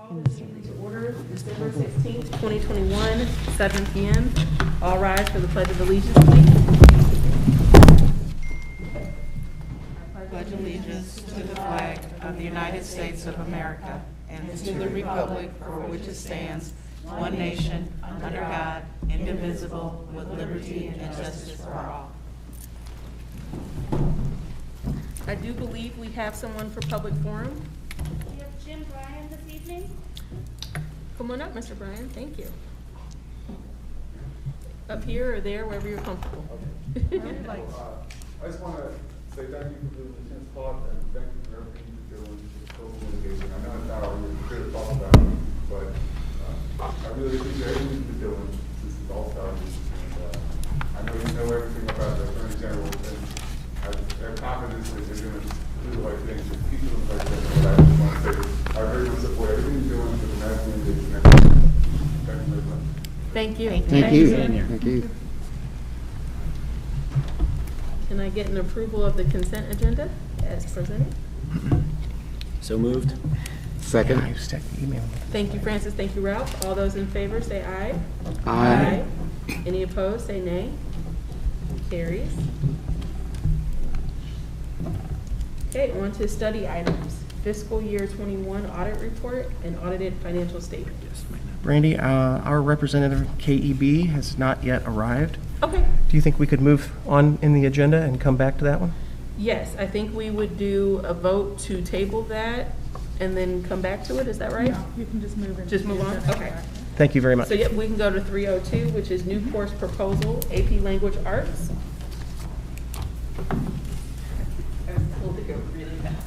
Call this meeting to order, December 16th, 2021, 7 p.m. All rise for the Pledge of Allegiance, please. I pledge allegiance to the flag of the United States of America and to the republic for which it stands, one nation, under God, indivisible, with liberty and justice for all. I do believe we have someone for public forum. We have Jim Bryan this evening. Come on up, Mr. Bryan. Thank you. Up here or there, wherever you're comfortable. I just want to say thank you for doing the Chin Spot and thank you for everything you're doing with COVID mitigation. I know it's not all we're here to talk about, but I really appreciate everything you've been doing since it all started. And I know you know everything about the Attorney General, and I have confidence that you're going to do the right thing to keep doing the right thing. But I just want to say I very much support everything you're doing for the national engagement. Thank you very much. Thank you. Thank you. Thank you. Can I get an approval of the consent agenda as presented? So moved. Second. Thank you, Francis. Thank you, Ralph. All those in favor say aye. Aye. Any opposed say nay. Carries. Okay, on to study items. Fiscal year 21 audit report and audited financial statement. Randy, our representative, KEB, has not yet arrived. Okay. Do you think we could move on in the agenda and come back to that one? Yes, I think we would do a vote to table that and then come back to it. Is that right? No, you can just move it. Just move on? Okay. Thank you very much. So yep, we can go to 302, which is new course proposal, AP Language Arts. I was told to go really fast.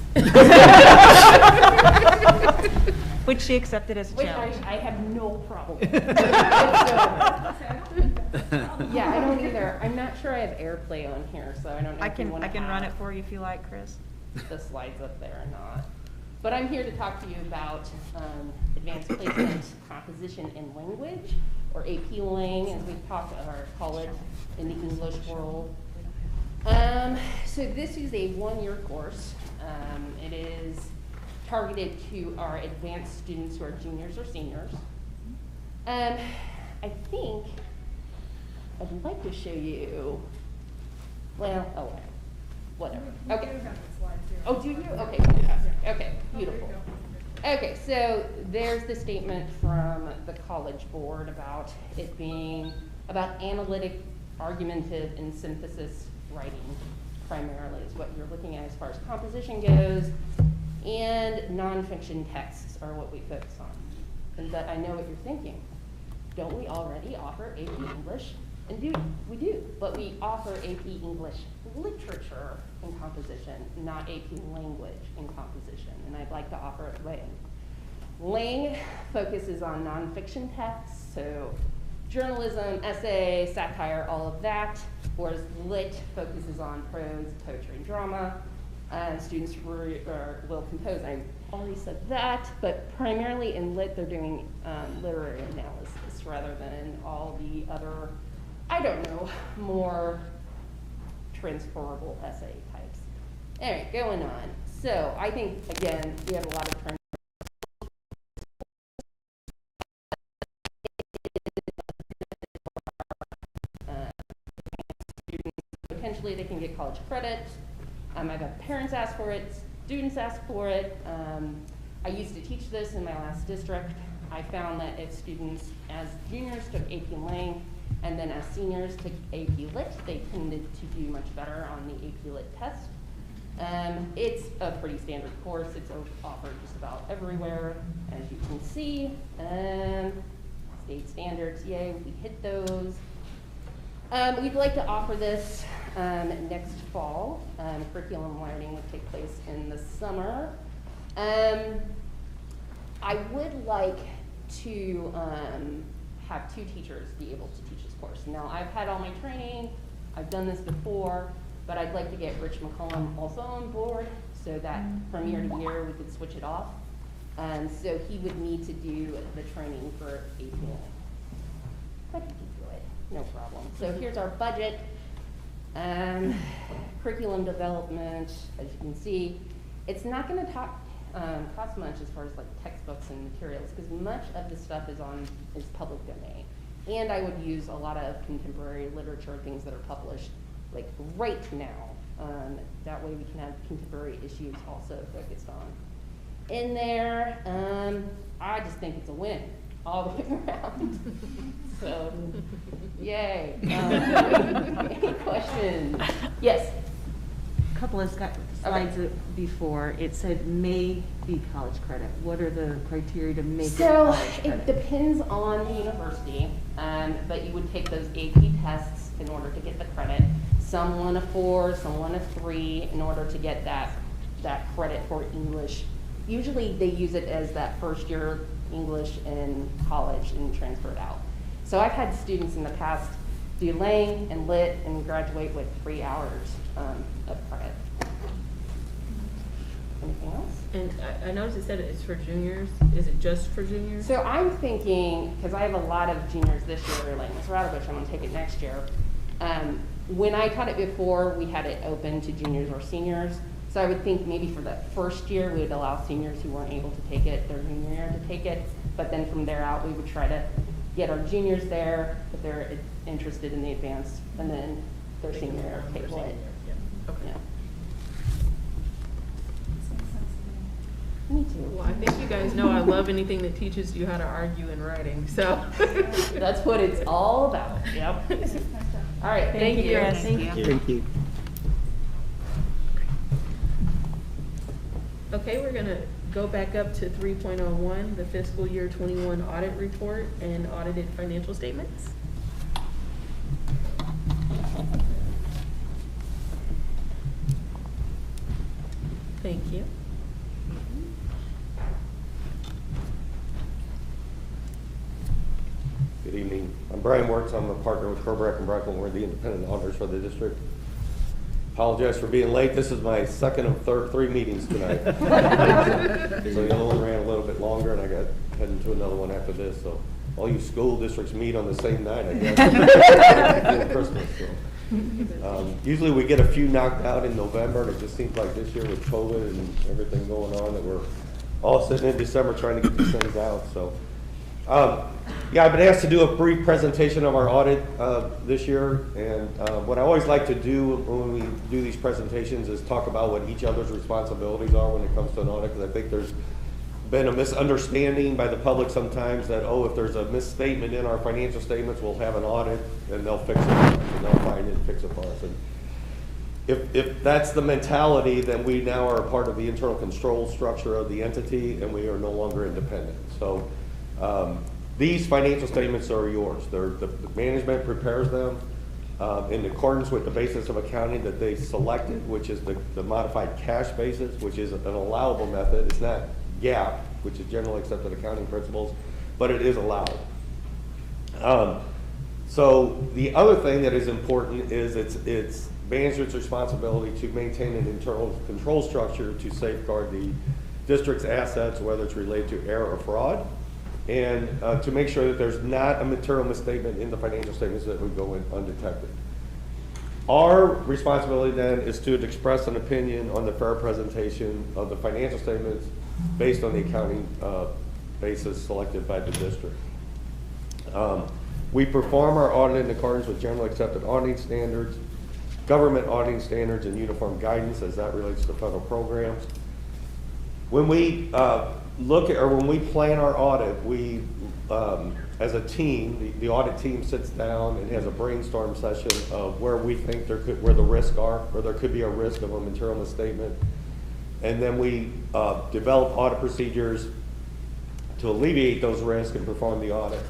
Which she accepted as a Which challenge. I have no problem with. Yeah, I don't either. I'm not sure I have AirPlay on here, so I don't know I if you can want to run it for you if you like, Chris. the slides up there or not. But I'm here to talk to you about advanced placement composition in language, or AP Lang, as we talk or call it in the English world. So this is a one-year course. It is targeted to our advanced students who are juniors or seniors. I think I'd like to show you, well, oh, whatever. Okay. Oh, do you? Okay, fantastic. Okay, beautiful. Okay, so there's the statement from the College Board about it being about analytic, argumentative, and synthesis writing primarily is what you're looking at as far as composition goes, and nonfiction texts are what we focus on. And that I know what you're thinking. Don't we already offer AP English? And we do, but we offer AP English literature in composition, not AP language in composition, and I'd like to offer it Lang. Lang focuses on nonfiction texts, so journalism, essay, satire, all of that, whereas lit focuses on prose, poetry, and drama. Students will compose, I already said that, but primarily in lit they're doing literary analysis rather than all the other, I don't know, more transferable essay types. All right, going on. So I think, again, we have a lot of trends. Potentially they can get college credit. I've had parents ask for it, students ask for it. I used to teach this in my last district. I found that if students as juniors took AP Lang and then as seniors took AP Lit, they tended to do much better on the AP Lit test. It's a pretty standard course. It's offered just about everywhere, as you can see. State standards, yay, we hit those. We'd like to offer this next fall. Curriculum learning would take place in the summer. I would like to have 2 teachers be able to teach this course. Now, I've had all my training. I've done this before, but I'd like to get Rich McCollum also on board so that from year to year we could switch it off. So he would need to do the training for AP Lang. But he can do it, no problem. So here's our budget. Curriculum development, as you can see, it's not going to cost much as far as like textbooks and materials, because much of the stuff is public domain. And I would use a lot of contemporary literature, things that are published like right now. That way we can have contemporary issues also focused on. In there, I just think it's a win all the way around. So, yay. Any questions? Yes. Couple of slides before, it said may be college credit. What are the criteria to make it So college it credit? depends on the university, but you would take those AP tests in order to get the credit. Some want a 4, some want a 3 in order to get that credit for English. Usually they use it as that first year English in college and transfer it out. So I've had students in the past do Lang and Lit and graduate with 3 hours of credit. Anything else? And I noticed it said it's for juniors. Is it just for juniors? So I'm thinking, because I have a lot of juniors this year, like Ms. Radovich, I'm gonna take it next year. When I taught it before, we had it open to juniors or seniors. So I would think maybe for the first year, we would allow seniors who weren't able to take it their junior year to take it. But then from there out, we would try to get our juniors there if they're interested in the advanced, and then their senior year take it. Yeah. Okay. Yeah. Me too. Well, I think you guys know I love anything that teaches you how to argue in writing, so. That's what it's all about. Yep. All right, thank you. Chris. Thank you. Thank you. Okay, we're gonna go back up to 3.01, the fiscal year 21 audit report and audited financial statements. Thank you. Good evening. I'm Brian Wertz. I'm a partner with Kerbrack and Brackman. We're the independent auditors for the district. Apologize for being late. This is my second of 3 meetings tonight. So the other one ran a little bit longer, and I got heading to another one after this. So all you school districts meet on the same night, I guess. Christmas. So. Usually we get a few knocked out in November, and it just seems like this year with COVID and everything going on that we're all sitting in December trying to get these things out. So. Yeah, I've been asked to do a brief presentation of our audit this year, and what I always like to do when we do these presentations is talk about what each other's responsibilities are when it comes to an audit, because I think there's been a misunderstanding by the public sometimes that, oh, if there's a misstatement in our financial statements, we'll have an audit and they'll fix it for us, and they'll find it and fix it for us. And if that's the mentality, then we now are a part of the internal control structure of the entity, and we are no longer independent. So. These financial statements are yours. The management prepares them in accordance with the basis of accounting that they selected, which is the modified cash basis, which is an allowable method. It's not GAAP, which is generally accepted accounting principles, but it is allowed. So the other thing that is important is it's management's responsibility to maintain an internal control structure to safeguard the district's assets, whether it's related to error or fraud, and to make sure that there's not a material misstatement in the financial statements that would go in undetected. Our responsibility then is to express an opinion on the fair presentation of the financial statements based on the accounting basis selected by the district. We perform our audit in accordance with generally accepted auditing standards, government auditing standards, and uniform guidance as that relates to federal programs. When we when we plan our audit, we, as a team, the audit team sits down and has a brainstorm session of where we think where the risks are, where there could be a risk of a material misstatement. And then we develop audit procedures to alleviate those risks and perform the audit.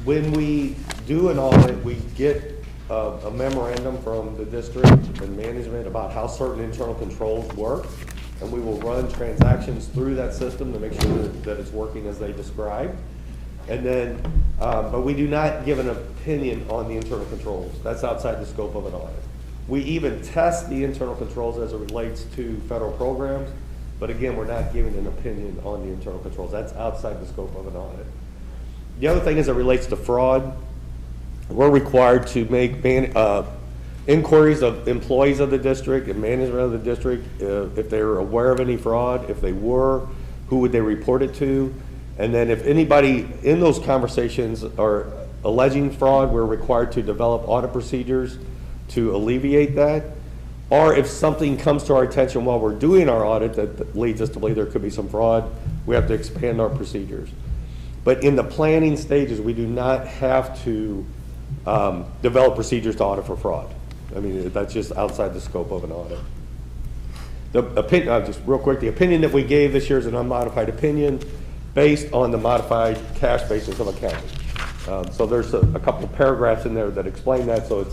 When we do an audit, we get a memorandum from the district and management about how certain internal controls work. And we will run transactions through that system to make sure that it's working as they described. And then, but we do not give an opinion on the internal controls. That's outside the scope of an audit. We even test the internal controls as it relates to federal programs, but again, we're not giving an opinion on the internal controls. That's outside the scope of an audit. The other thing as it relates to fraud, we're required to make inquiries of employees of the district and management of the district, if they were aware of any fraud. If they were, who would they report it to? And then if anybody in those conversations are alleging fraud, we're required to develop audit procedures to alleviate that. Or if something comes to our attention while we're doing our audit that leads us to believe there could be some fraud, we have to expand our procedures. But in the planning stages, we do not have to develop procedures to audit for fraud. I mean, that's just outside the scope of an audit. The opinion, just real quick, the opinion that we gave this year is an unmodified opinion based on the modified cash basis of accounting. So there's a couple of paragraphs in there that explain that. So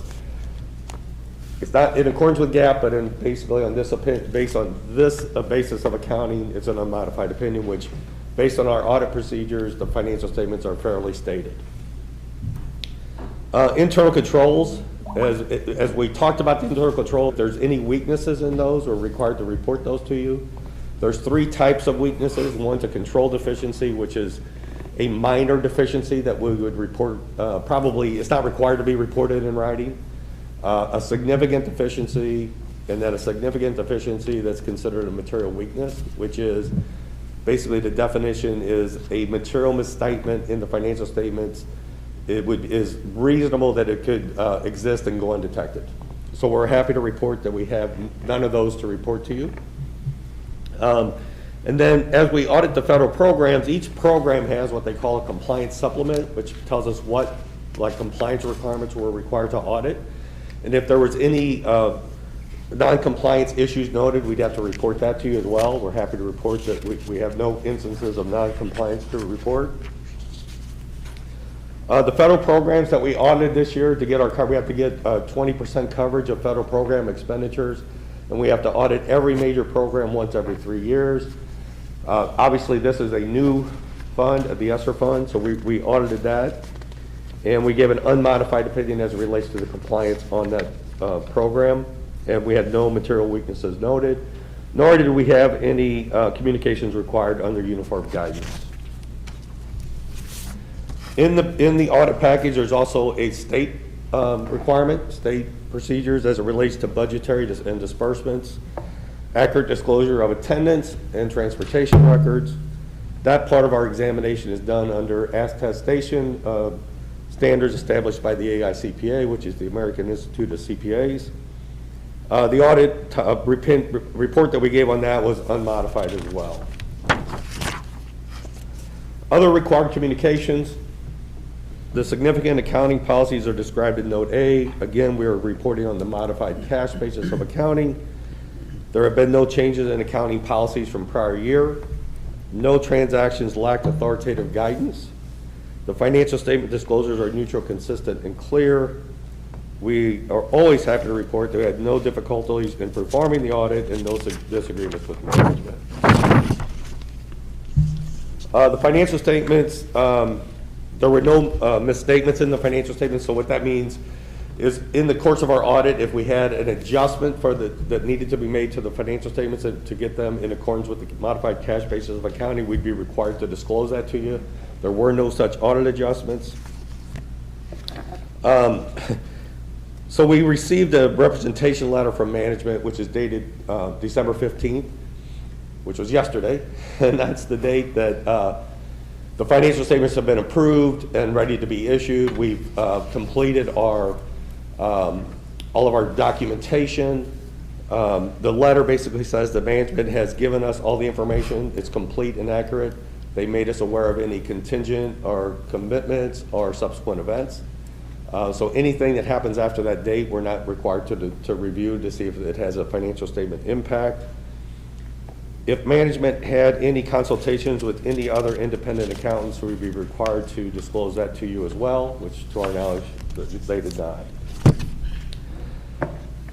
it's not in accordance with GAAP, but basically on this based on this basis of accounting, it's an unmodified opinion, which based on our audit procedures, the financial statements are fairly stated. Internal controls, as we talked about the internal control, if there's any weaknesses in those, we're required to report those to you. There's 3 types of weaknesses. One's a control deficiency, which is a minor deficiency that we would report, probably, it's not required to be reported in writing. A significant deficiency, and then a significant deficiency that's considered a material weakness, which is basically the definition is a material misstatement in the financial statements. Is reasonable that it could exist and go undetected. So we're happy to report that we have none of those to report to you. And then as we audit the federal programs, each program has what they call a compliance supplement, which tells us what compliance requirements we're required to audit. And if there was any non-compliance issues noted, we'd have to report that to you as well. We're happy to report that we have no instances of non-compliance to report. The federal programs that we audited this year, to get our cover, we have to get 20% coverage of federal program expenditures, and we have to audit every major program once every 3 years. Obviously, this is a new fund, the ESSER fund, so we audited that, and we gave an unmodified opinion as it relates to the compliance on that program, and we had no material weaknesses noted, nor did we have any communications required under uniform guidance. In the audit package, there's also a state requirement, state procedures as it relates to budgetary and disbursements, accurate disclosure of attendance and transportation records. That part of our examination is done under attestation standards established by the AICPA, which is the American Institute of CPAs. The audit report that we gave on that was unmodified as well. Other required communications. The significant accounting policies are described in Note A. Again, we are reporting on the modified cash basis of accounting. There have been no changes in accounting policies from prior year. No transactions lacked authoritative guidance. The financial statement disclosures are neutral, consistent, and clear. We are always happy to report that we had no difficulties in performing the audit and no disagreements with management. The financial statements, there were no misstatements in the financial statements, so what that means is in the course of our audit, if we had an adjustment that needed to be made to the financial statements to get them in accordance with the modified cash basis of accounting, we'd be required to disclose that to you. There were no such audit adjustments. So we received a representation letter from management, which is dated December 15th, which was yesterday, and that's the date that the financial statements have been approved and ready to be issued. We've completed our all of our documentation. The letter basically says the management has given us all the information. It's complete and accurate. They made us aware of any contingent or commitments or subsequent events. So anything that happens after that date, we're not required to review to see if it has a financial statement impact. If management had any consultations with any other independent accountants, we'd be required to disclose that to you as well, which to our knowledge, they did not.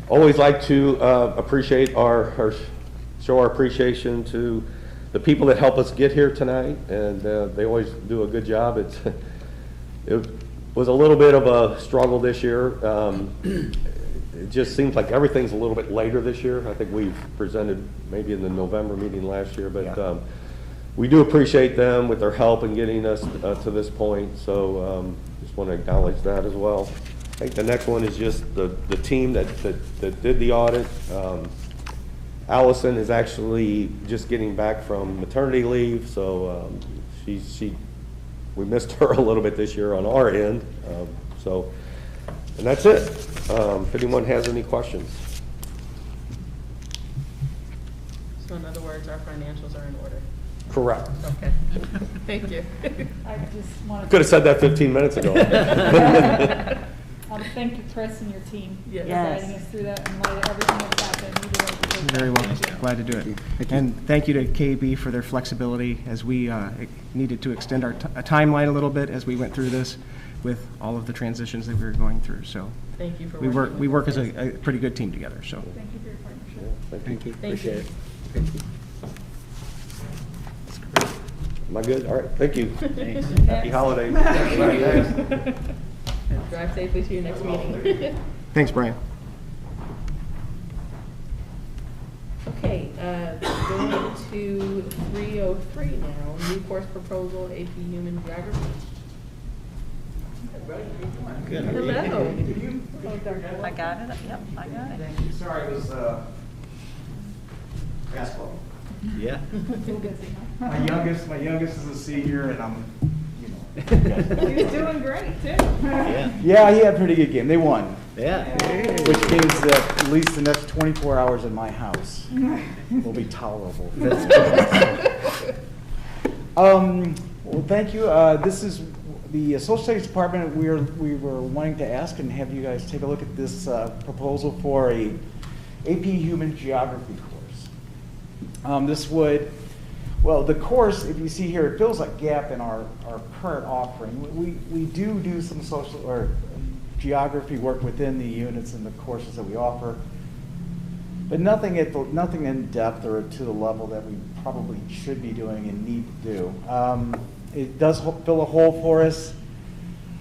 Always like to appreciate show our appreciation to the people that help us get here tonight, and they always do a good job. It was a little bit of a struggle this year. It just seems like everything's a little bit later this year. I think we've presented maybe in the November meeting last year, but we do appreciate them with their help in getting us to this point, so just want to acknowledge that as well. I think the next one is just the team that did the audit. Allison is actually just getting back from maternity leave, so we missed her a little bit this year on our end. And that's it. If anyone has any questions. So in other words, our financials are in order. Correct. Okay. Thank you. I just wanted Could have said that 15 minutes ago. thank you, Chris, and your team for Yes. guiding us through that in light of everything that's happened. You did a great job. Very well, Thank you. glad to do it. Thank you. And thank you to KB for their flexibility as we needed to extend our timeline a little bit as we went through this with all of the transitions that we were going through. So Thank you for we working work with as us. a pretty good team together, so. Thank you for your partnership. Thank you. Thank Appreciate you. it. Thank you. Am I good? All right, thank you. Thanks. Happy holidays. Drive safely to your next meeting. Thanks, Brian. Okay, going to 303 now, new course proposal, AP Human Geography. Good. Hello. I got it, yep, I got it. Sorry, it was basketball. Yeah. Feel busy, huh? My youngest is a senior, and I'm, He was doing great, too. Yeah. Yeah, he had a pretty good game. They won. Yeah. Which means that at least the next 24 hours in my house will be tolerable. Well, thank you. This is the Social Studies Department. We were wanting to ask and have you guys take a look at this proposal for a AP Human Geography course. This would, well, the course, if you see here, it fills a gap in our current offering. We do some social or geography work within the units and the courses that we offer, but nothing in depth or to the level that we probably should be doing and need to do. It does fill a hole for us.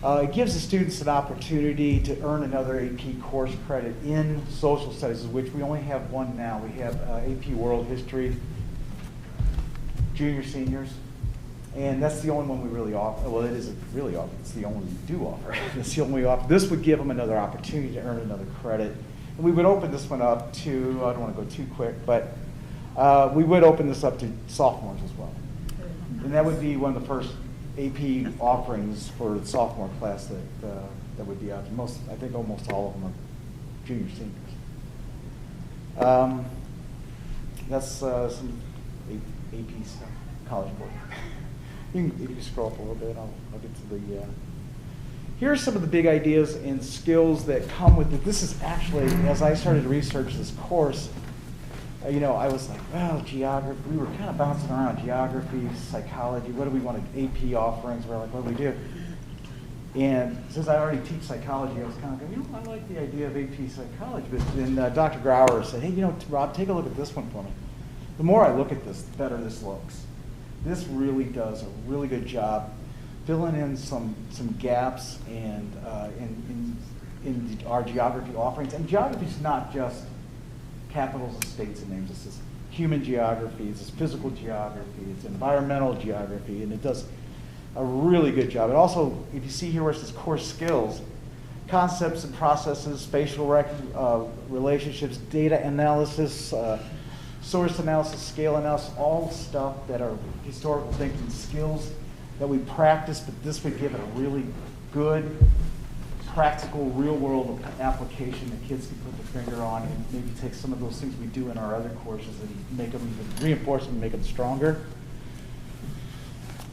It gives the students an opportunity to earn another AP course credit in social studies, which we only have one now. We have AP World History, junior, seniors, and that's the only one we really offer. Well, it isn't really offer. It's the only we do offer. It's the only we offer. This would give them another opportunity to earn another credit. And we would open this one up to, I don't want to go too quick, but we would open this up to sophomores as well. And that would be one of the first AP offerings for the sophomore class that would be out there. I think almost all of them are junior, seniors. That's some AP stuff, College Board. If you scroll up a little bit, I'll get to the. Here are some of the big ideas and skills that come with it. This is actually, as I started to research this course, I was like, well, geography. We were kind of bouncing around geography, psychology. What do we want to AP offerings? We're like, what do we do? And since I already teach psychology, I was kind of going, I like the idea of AP psychology. But then Dr. Grauer said, hey, Rob, take a look at this one for me. The more I look at this, the better this looks. This really does a really good job filling in some gaps and in our geography offerings. And geography is not just capitals of states and names. This is human geography, this is physical geography, it's environmental geography, and it does a really good job. It also, if you see here where it says core skills, concepts and processes, spatial relationships, data analysis, source analysis, scale analysis, all stuff that are historical thinking skills that we practice, but this would give it a really good, practical, real-world application that kids can put their finger on and maybe take some of those things we do in our other courses and make them even reinforce them and make them stronger.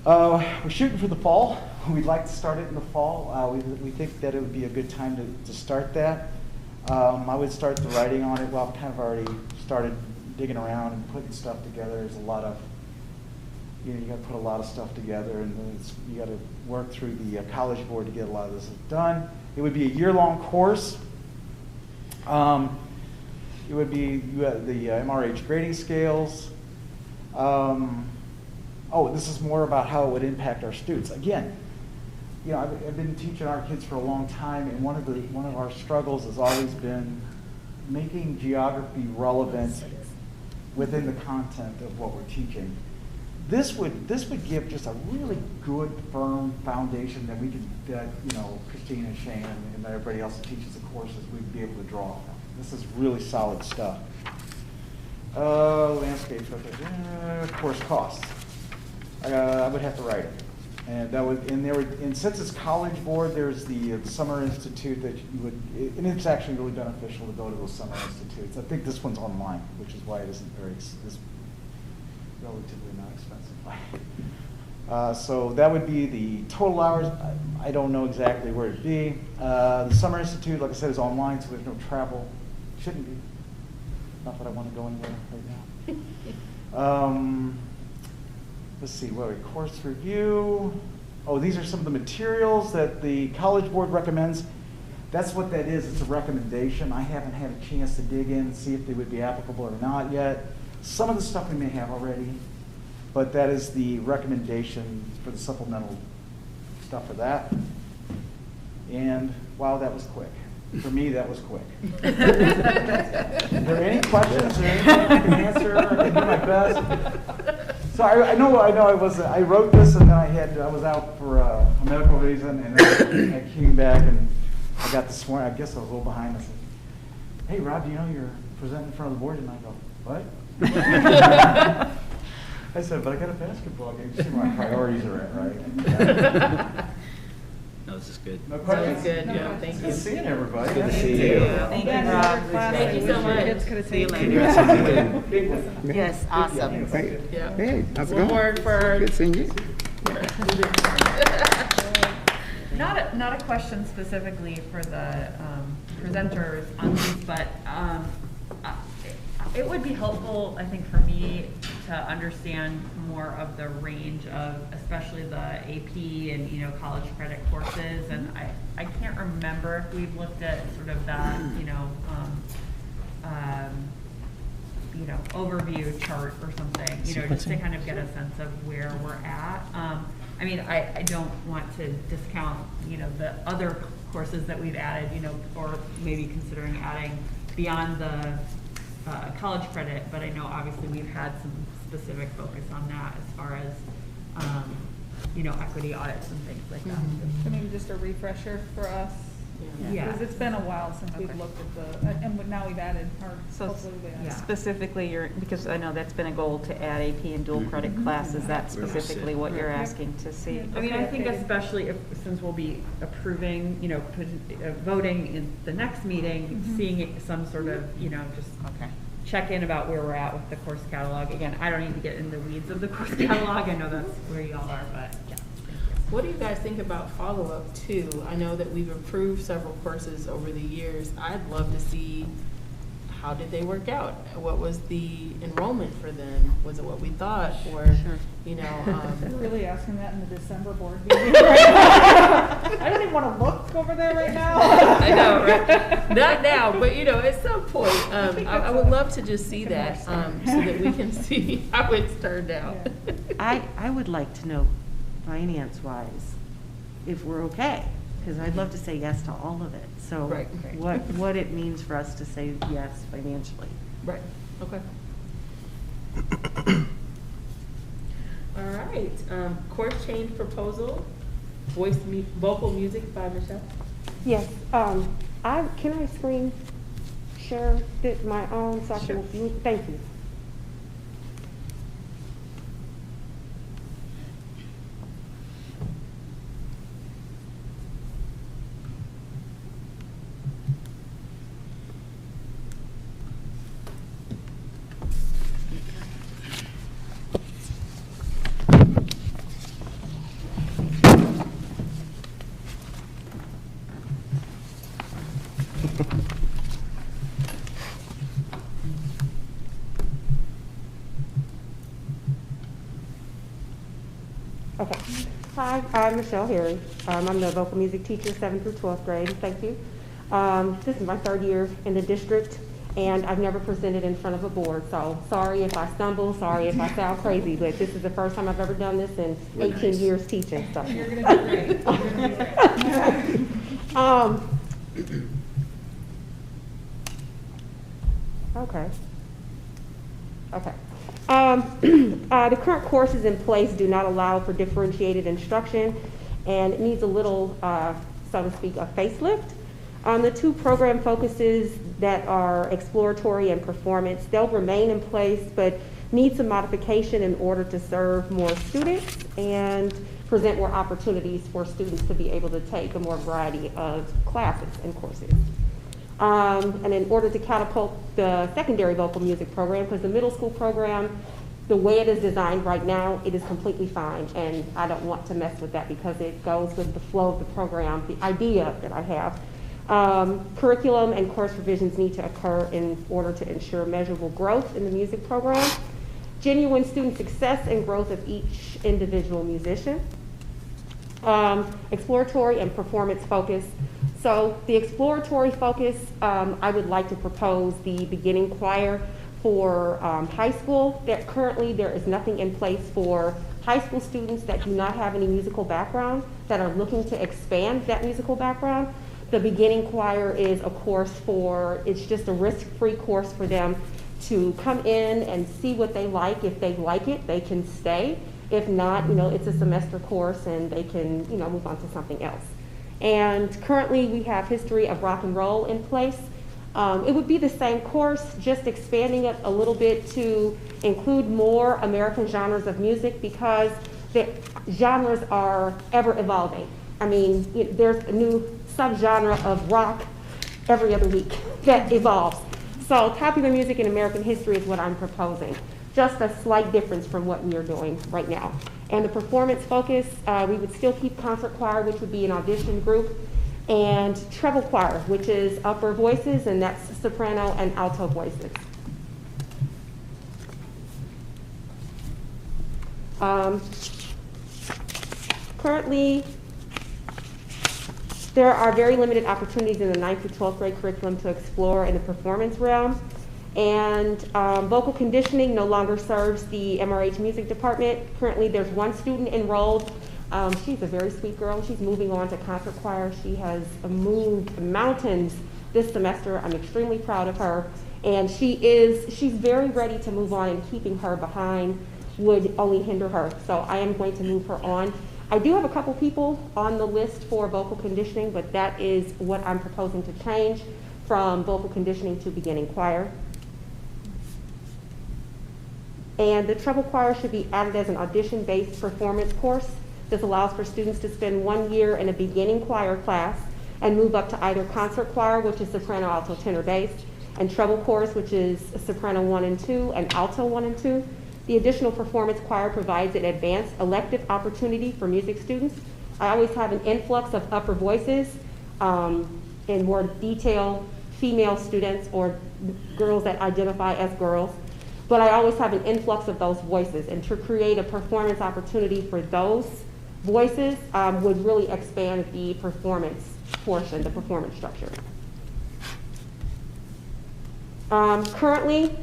We're shooting for the fall. We'd like to start it in the fall. We think that it would be a good time to start that. I would start the writing on it. Well, I've kind of already started digging around and putting stuff together. There's a lot of, you got to put a lot of stuff together, and you got to work through the College Board to get a lot of this done. It would be a year-long course. It would be the MRH grading scales. This is more about how it would impact our students. Again, I've been teaching our kids for a long time, and one of our struggles has always been making geography relevant within the content of what we're teaching. this would give just a really good, firm foundation that we could, you know, Christina, Shane, and everybody else that teaches the courses, we'd be able to draw from. This is really solid stuff. Landscape, course costs. I would have to write it. And that would, and since it's College Board, there's the Summer Institute that you would, and it's actually really beneficial to go to those Summer Institutes. I think this one's online, which is why it isn't it's relatively not expensive. So that would be the total hours. I don't know exactly where it'd be. The Summer Institute, like I said, is online, so there's no travel. Shouldn't be. Not that I want to go anywhere right now. Let's see, course review. Oh, these are some of the materials that the College Board recommends. That's what that is, it's a recommendation. I haven't had a chance to dig in and see if they would be applicable or not yet. Some of the stuff we may have already, but that is the recommendation for the supplemental stuff for that. And wow, that was quick. For me, that was quick. Are there any questions or anything I can answer? I can do my best. So I know I wrote this and then I was out for a medical reason and then I came back and I got this morning, I guess I was a little behind. I said, hey Rob, do you know you're presenting in front of the board? And I go, what? I said, but I got a basketball game. You see where my priorities are at, right? No, this is good. No That questions? was good, yeah, thank you. Good seeing everybody. Good to see you. Thank you, Rob. Thank you so much. See you later. Yes, awesome. Yeah. Hey, how's it One going? more for. Good seeing you. Not a question specifically for the presenters on these, but it would be helpful, I think, for me to understand more of the range of, especially the AP and, you know, college credit courses. And I can't remember if we've looked at sort of that, overview chart or something, just to kind of get a sense of where we're at. I mean, I don't want to discount, the other courses that we've added, or maybe considering adding beyond the college credit, but I know obviously we've had some specific focus on that as far as, equity audits and things like that. Mm-hmm. So maybe just a refresher for us. Yeah. Because it's been a while since we've looked at and now we've added, or So hopefully we added. specifically, because I know that's been a goal to add AP and dual credit classes, that's specifically what you're asking to see. Yeah. I mean, I think especially since we'll be approving, voting in the next meeting, seeing some sort of, just check in about where we're at with the course catalog. Again, I don't need to get in the weeds of the course catalog. I know that's where y'all are, but yeah. What do you guys think about follow-up too? I know that we've approved several courses over the years. I'd love to see, how did they work out? What was the enrollment for them? Was it what we thought? Or, You're really asking that in the December board meeting? I don't even want to look over there right now. I know, right? Not now, but at some point, I would love to just see that, so that we can see how it's turned out. I would like to know, finance-wise, if we're okay, because I'd love to say yes to all of it. So Right. what it means for us to say yes financially. Right, okay. All right, course change proposal, vocal music by Michelle. Yes, can I screen share my own so I can, thank you. Okay. Hi, I'm Michelle Harry. I'm the vocal music teacher, 7th through 12th grade. Thank you. This is my 3rd year in the district, and I've never presented in front of a board, so sorry if I stumble, sorry if I sound crazy, but this is the first time I've ever done this in 18 years teaching. So. You're going to do great. You're going to do great. Okay. The current courses in place do not allow for differentiated instruction, and it needs a little, so to speak, a facelift. The two program focuses that are exploratory and performance, they'll remain in place, but need some modification in order to serve more students and present more opportunities for students to be able to take a more variety of classes and courses. And in order to catapult the secondary vocal music program, because the middle school program, the way it is designed right now, it is completely fine, and I don't want to mess with that because it goes with the flow of the program, the idea that I have. Curriculum and course revisions need to occur in order to ensure measurable growth in the music program, genuine student success and growth of each individual musician, exploratory and performance focus. So the exploratory focus, I would like to propose the beginning choir for high school. That currently there is nothing in place for high school students that do not have any musical background that are looking to expand that musical background. The beginning choir is a course for, it's just a risk-free course for them to come in and see what they like. If they like it, they can stay. If not, it's a semester course and they can, move on to something else. And currently we have history of rock and roll in place. It would be the same course, just expanding it a little bit to include more American genres of music because the genres are ever evolving. I mean, there's a new subgenre of rock every other week that evolves. So popular music in American history is what I'm proposing. Just a slight difference from what we are doing right now. And the performance focus, we would still keep concert choir, which would be an audition group, and treble choir, which is upper voices, and that's soprano and alto voices. Currently, there are very limited opportunities in the 9th through 12th grade curriculum to explore in the performance realm. And vocal conditioning no longer serves the MRH music department. Currently, there's one student enrolled. She's a very sweet girl. She's moving on to concert choir. She has moved mountains this semester. I'm extremely proud of her. And she's very ready to move on, and keeping her behind would only hinder her. So I am going to move her on. I do have a couple people on the list for vocal conditioning, but that is what I'm proposing to change from vocal conditioning to beginning choir. And the treble choir should be added as an audition-based performance course. This allows for students to spend 1 year in a beginning choir class and move up to either concert choir, which is soprano, alto, tenor, bass, and treble chorus, which is soprano 1 and 2, and alto 1 and 2. The additional performance choir provides an advanced elective opportunity for music students. I always have an influx of upper voices and more detailed female students or girls that identify as girls. But I always have an influx of those voices, and to create a performance opportunity for those voices would really expand the performance portion, the performance structure. Currently,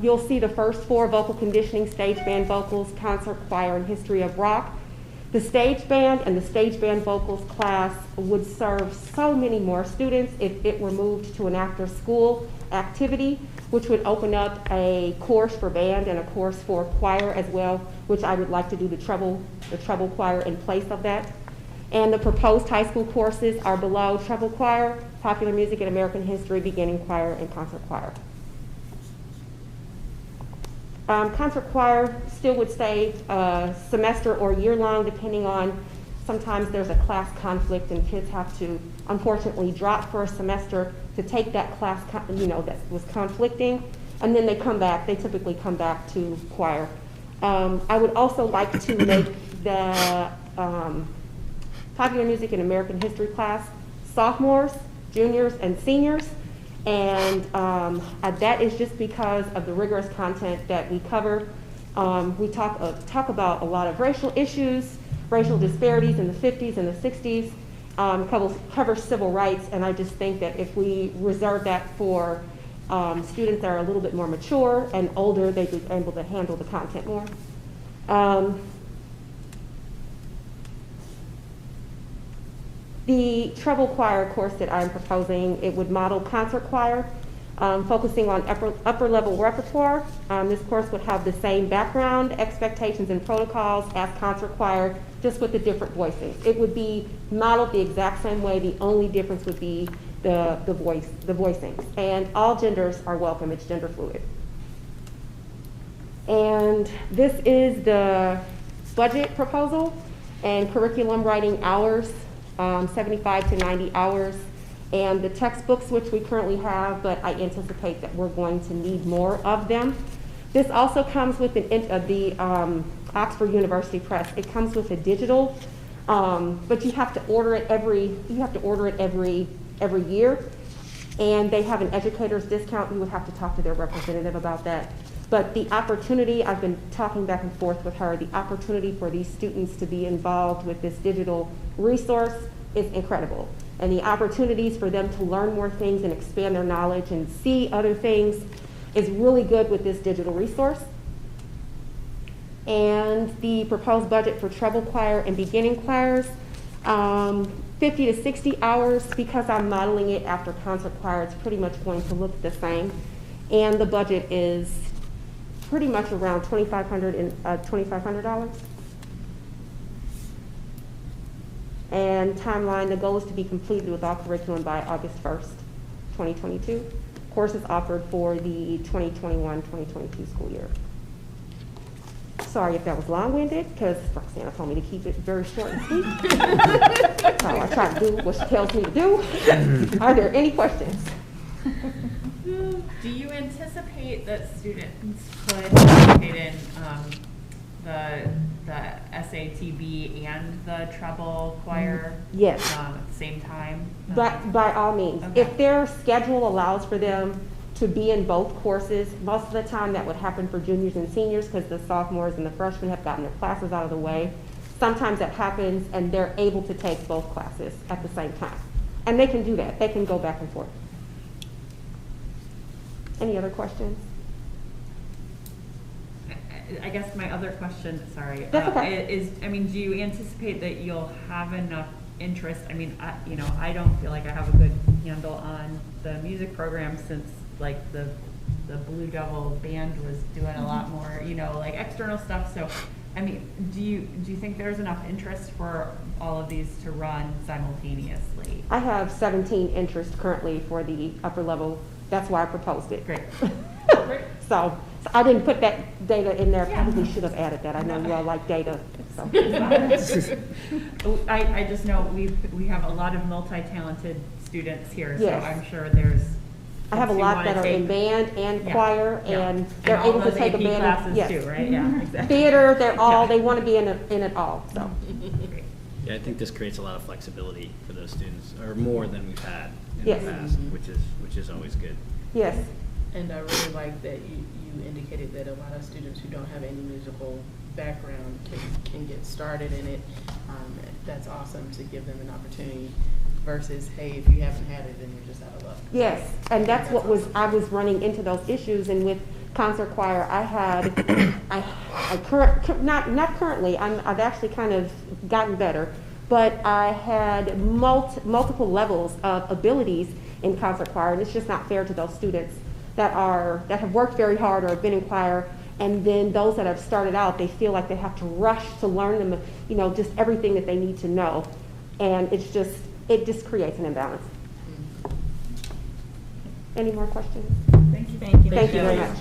you'll see the first 4 vocal conditioning, stage band vocals, concert choir, and history of rock. The stage band and the stage band vocals class would serve so many more students if it were moved to an after-school activity, which would open up a course for band and a course for choir as well, which I would like to do the treble choir in place of that. And the proposed high school courses are below: treble choir, popular music and American history, beginning choir, and concert choir. Concert choir still would stay semester or year-long, depending on, sometimes there's a class conflict and kids have to unfortunately drop for a semester to take that class that was conflicting, and then they typically come back to choir. I would also like to make the popular music and American history class sophomores, juniors, and seniors. And that is just because of the rigorous content that we cover. We talk about a lot of racial issues, racial disparities in the 50s and the 60s, cover civil rights, and I just think that if we reserve that for students that are a little bit more mature and older, they'd be able to handle the content more. The treble choir course that I'm proposing, it would model concert choir. focusing on upper level repertoire. This course would have the same background, expectations, and protocols as concert choir, just with the different voicings. It would be modeled the exact same way. The only difference would be the voicings. And all genders are welcome. It's gender fluid. And this is the budget proposal and curriculum writing hours, 75 to 90 hours. And the textbooks, which we currently have, but I anticipate that we're going to need more of them. This also comes with the Oxford University Press. It comes with a digital, but you have to order it every year. And they have an educator's discount. You would have to talk to their representative about that. But the opportunity, I've been talking back and forth with her, the opportunity for these students to be involved with this digital resource is incredible. And the opportunities for them to learn more things and expand their knowledge and see other things is really good with this digital resource. And the proposed budget for treble choir and beginning choirs, 50 to 60 hours. Because I'm modeling it after concert choir, it's pretty much going to look the same. And the budget is pretty much around $2,500. And timeline, the goal is to be completed with all curriculum by August 1st, 2022. Courses offered for the 2021-2022 school year. Sorry if that was long-winded, because Roxana told me to keep it very short and sweet. So I try to do what she tells me to do. Are there any questions? Do you anticipate that students could participate in the SATB and the treble choir Yes. At the same time? But by all means, Okay. if their schedule allows for them to be in both courses, most of the time that would happen for juniors and seniors because the sophomores and the freshmen have gotten their classes out of the way. Sometimes that happens and they're able to take both classes at the same time. And they can do that. They can go back and forth. Any other questions? I guess my other question, sorry, That's okay. is, I mean, do you anticipate that you'll have enough interest? I mean, I don't feel like I have a good handle on the music program since like the Blue Devil band was doing a lot more, like external stuff. So, I mean, do you think there's enough interest for all of these to run simultaneously? I have 17 interests currently for the upper level. That's why I proposed it. Great. Great. So I didn't put that data in there. Yeah. Probably should have added that. I know you all like data. So. I just know we have a lot of multi-talented students here, Yes. so I'm sure there's. I have a you lot wanna that are in take- band and Yeah, choir, yeah. and they're all able to those take a AP band. classes Yes. too, right? Yeah, exactly. Theater, they're all, Yeah. they want to be in it all, so. Great. Yeah, I think this creates a lot of flexibility for those students, or more than we've had in Yes. the past, which is always good. Yes, And I really like that you indicated that a lot of students who don't have any musical background can get started in it. That's awesome to give them an opportunity versus, hey, if you haven't had it, then you're just out of luck. yes, and that's what was, I was running into those issues, and with concert choir, I had, not currently, I've actually kind of gotten better, but I had multiple levels of abilities in concert choir, and it's just not fair to those students that have worked very hard or have been in choir, and then those that have started out, they feel like they have to rush to learn them, just everything that they need to know, and it just creates an imbalance. Any more questions? Thank you. Thank you. Thank you very much.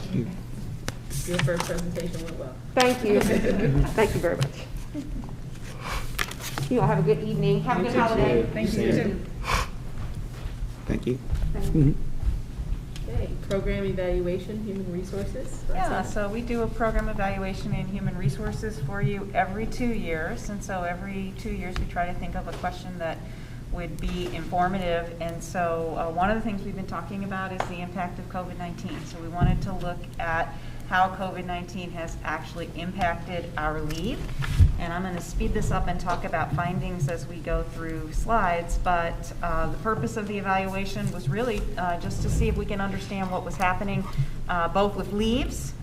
Your first presentation went well. Thank you. Thank you very much. You all have a good evening. Have a good holiday. Thank you. Thank you. Okay, program evaluation, human resources. Yeah, so we do a program evaluation in human resources for you every 2 years. And so every 2 years we try to think of a question that would be informative. And so one of the things we've been talking about is the impact of COVID-19. So we wanted to look at how COVID-19 has actually impacted our leave. And I'm going to speed this up and talk about findings as we go through slides, but the purpose of the evaluation was really just to see if we can understand what was happening both with leaves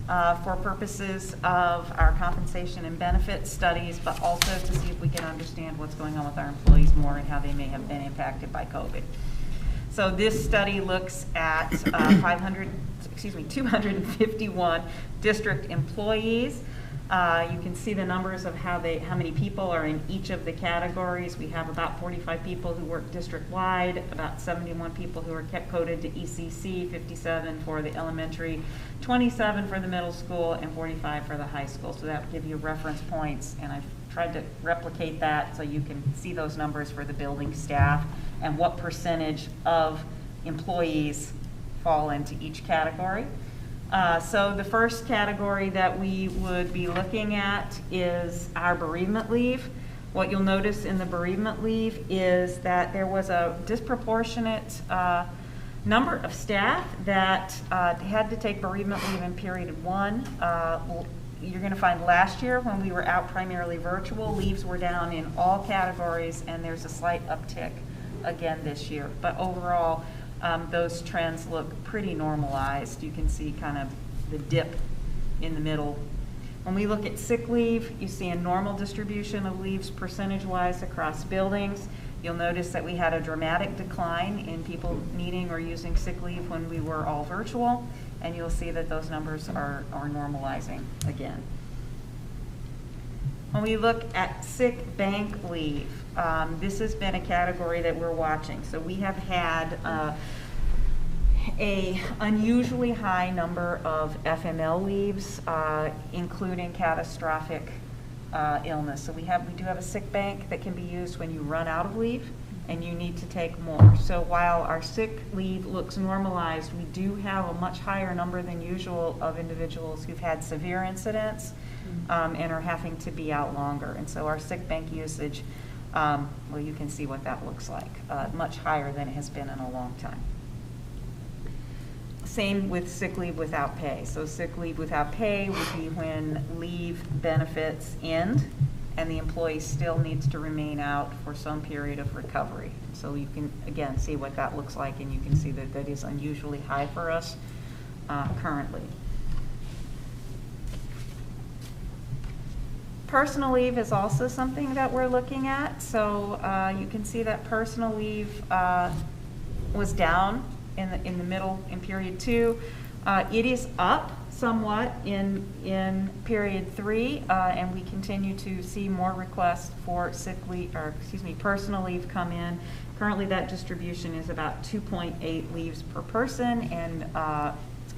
for purposes of our compensation and benefits studies, but also to see if we can understand what's going on with our employees more and how they may have been impacted by COVID. So this study looks at 251 district employees. You can see the numbers of how many people are in each of the categories. We have about 45 people who work district-wide, about 71 people who are coded to ECC, 57 for the elementary, 27 for the middle school, and 45 for the high school. So that would give you reference points, and I've tried to replicate that so you can see those numbers for the building staff and what percentage of employees fall into each category. So the first category that we would be looking at is our bereavement leave. What you'll notice in the bereavement leave is that there was a disproportionate number of staff that had to take bereavement leave in period 1. You're going to find last year when we were out primarily virtual, leaves were down in all categories, and there's a slight uptick again this year. But overall, those trends look pretty normalized. You can see kind of the dip in the middle. When we look at sick leave, you see a normal distribution of leaves percentage-wise across buildings. You'll notice that we had a dramatic decline in people needing or using sick leave when we were all virtual, and you'll see that those numbers are normalizing again. When we look at sick bank leave, this has been a category that we're watching. So we have had a unusually high number of FML leaves, including catastrophic illness. So we do have a sick bank that can be used when you run out of leave and you need to take more. So while our sick leave looks normalized, we do have a much higher number than usual of individuals who've had severe incidents and are having to be out longer. And so our sick bank usage, well, you can see what that looks like, much higher than it has been in a long time. Same with sick leave without pay. So sick leave without pay would be when leave benefits end and the employee still needs to remain out for some period of recovery. So you can, again, see what that looks like, and you can see that that is unusually high for us currently. Personal leave is also something that we're looking at. So you can see that personal leave was down in the middle in period 2. It is up somewhat in period 3, and we continue to see more requests for sick leave, or excuse me, personal leave come in. Currently that distribution is about 2.8 leaves per person, and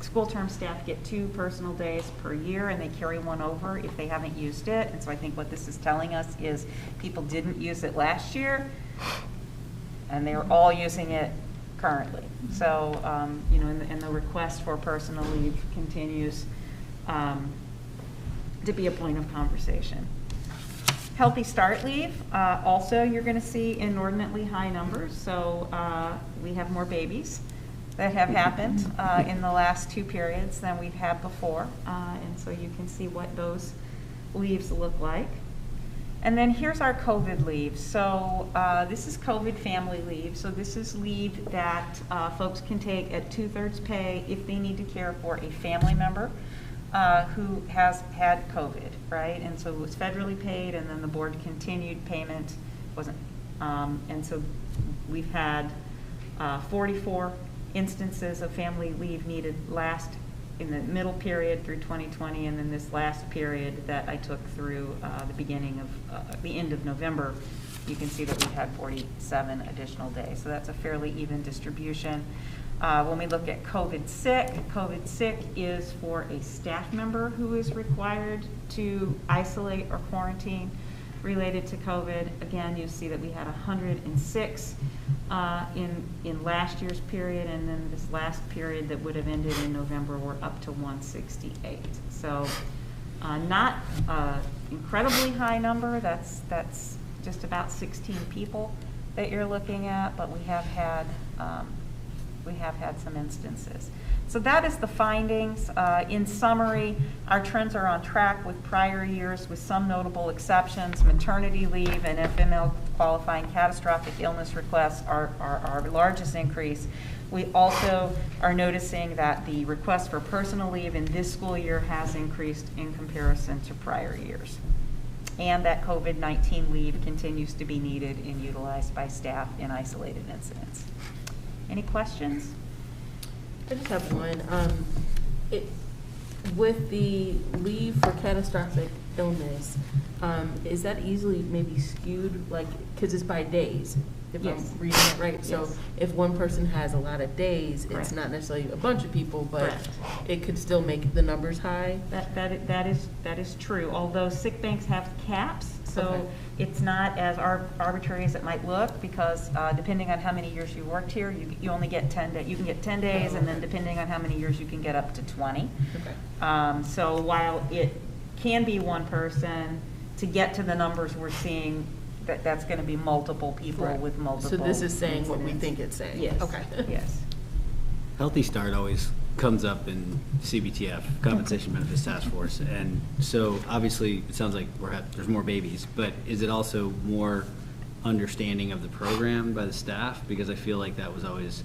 school term staff get 2 personal days per year, and they carry 1 over if they haven't used it. And so I think what this is telling us is people didn't use it last year, and they're all using it currently. So, you know, and the request for personal leave continues to be a point of conversation. Healthy start leave, also you're going to see inordinately high numbers. So we have more babies that have happened in the last 2 periods than we've had before. And so you can see what those leaves look like. And then here's our COVID leave. So this is COVID family leave. So this is leave that folks can take at 2/3 pay if they need to care for a family member who has had COVID, right? And so it was federally paid, and then the board continued payment, wasn't. And so we've had 44 instances of family leave needed last in the middle period through 2020, and then this last period that I took through the beginning of the end of November, you can see that we've had 47 additional days. So that's a fairly even distribution. When we look at COVID sick is for a staff member who is required to isolate or quarantine related to COVID. Again, you see that we had 106 in last year's period, and then this last period that would have ended in November, we're up to 168. So not incredibly high number. That's just about 16 people that you're looking at, but we have had some instances. So that is the findings. In summary, our trends are on track with prior years with some notable exceptions. Maternity leave and FML qualifying catastrophic illness requests are our largest increase. We also are noticing that the request for personal leave in this school year has increased in comparison to prior years, and that COVID-19 leave continues to be needed and utilized by staff in isolated incidents. Any questions? I just have one. With the leave for catastrophic illness, is that easily maybe skewed, like, because it's by days, if I'm Yes. reading it right? So Yes. if one person has a lot of days, Correct. it's not necessarily a bunch of people, but Correct. it could still make the numbers high? That is true, although sick banks have caps, so Okay. it's not as arbitrary as it might look, because depending on how many years you worked here, you only get 10 days. You can get 10 days, and then depending on how many years, you can get up to 20. Okay. So while it can be one person, to get to the numbers we're seeing, that's going to be multiple people Right. with multiple. So this is saying what we incidents. think it's saying? Yes. Okay. Yes. Healthy Start always comes up in CBTF, Compensation Benefits Task Force, and so obviously it sounds like there's more babies, but is it also more understanding of the program by the staff? Because I feel like that was always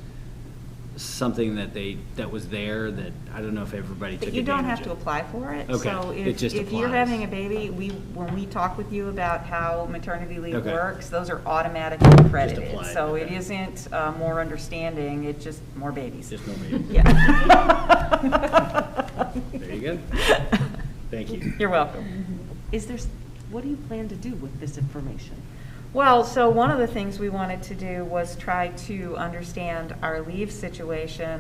something that was there that I don't know if everybody took But you advantage don't have to of. apply for it. Okay, So it just if you're applies. having a baby, when we talk with you about how maternity leave Okay. works, those are automatically credited. applied, So it okay. isn't more understanding, it's just more babies. Just more babies. Yeah. There you go. Thank you. You're welcome. What do you plan to do with this information? Well, so one of the things we wanted to do was try to understand our leave situation,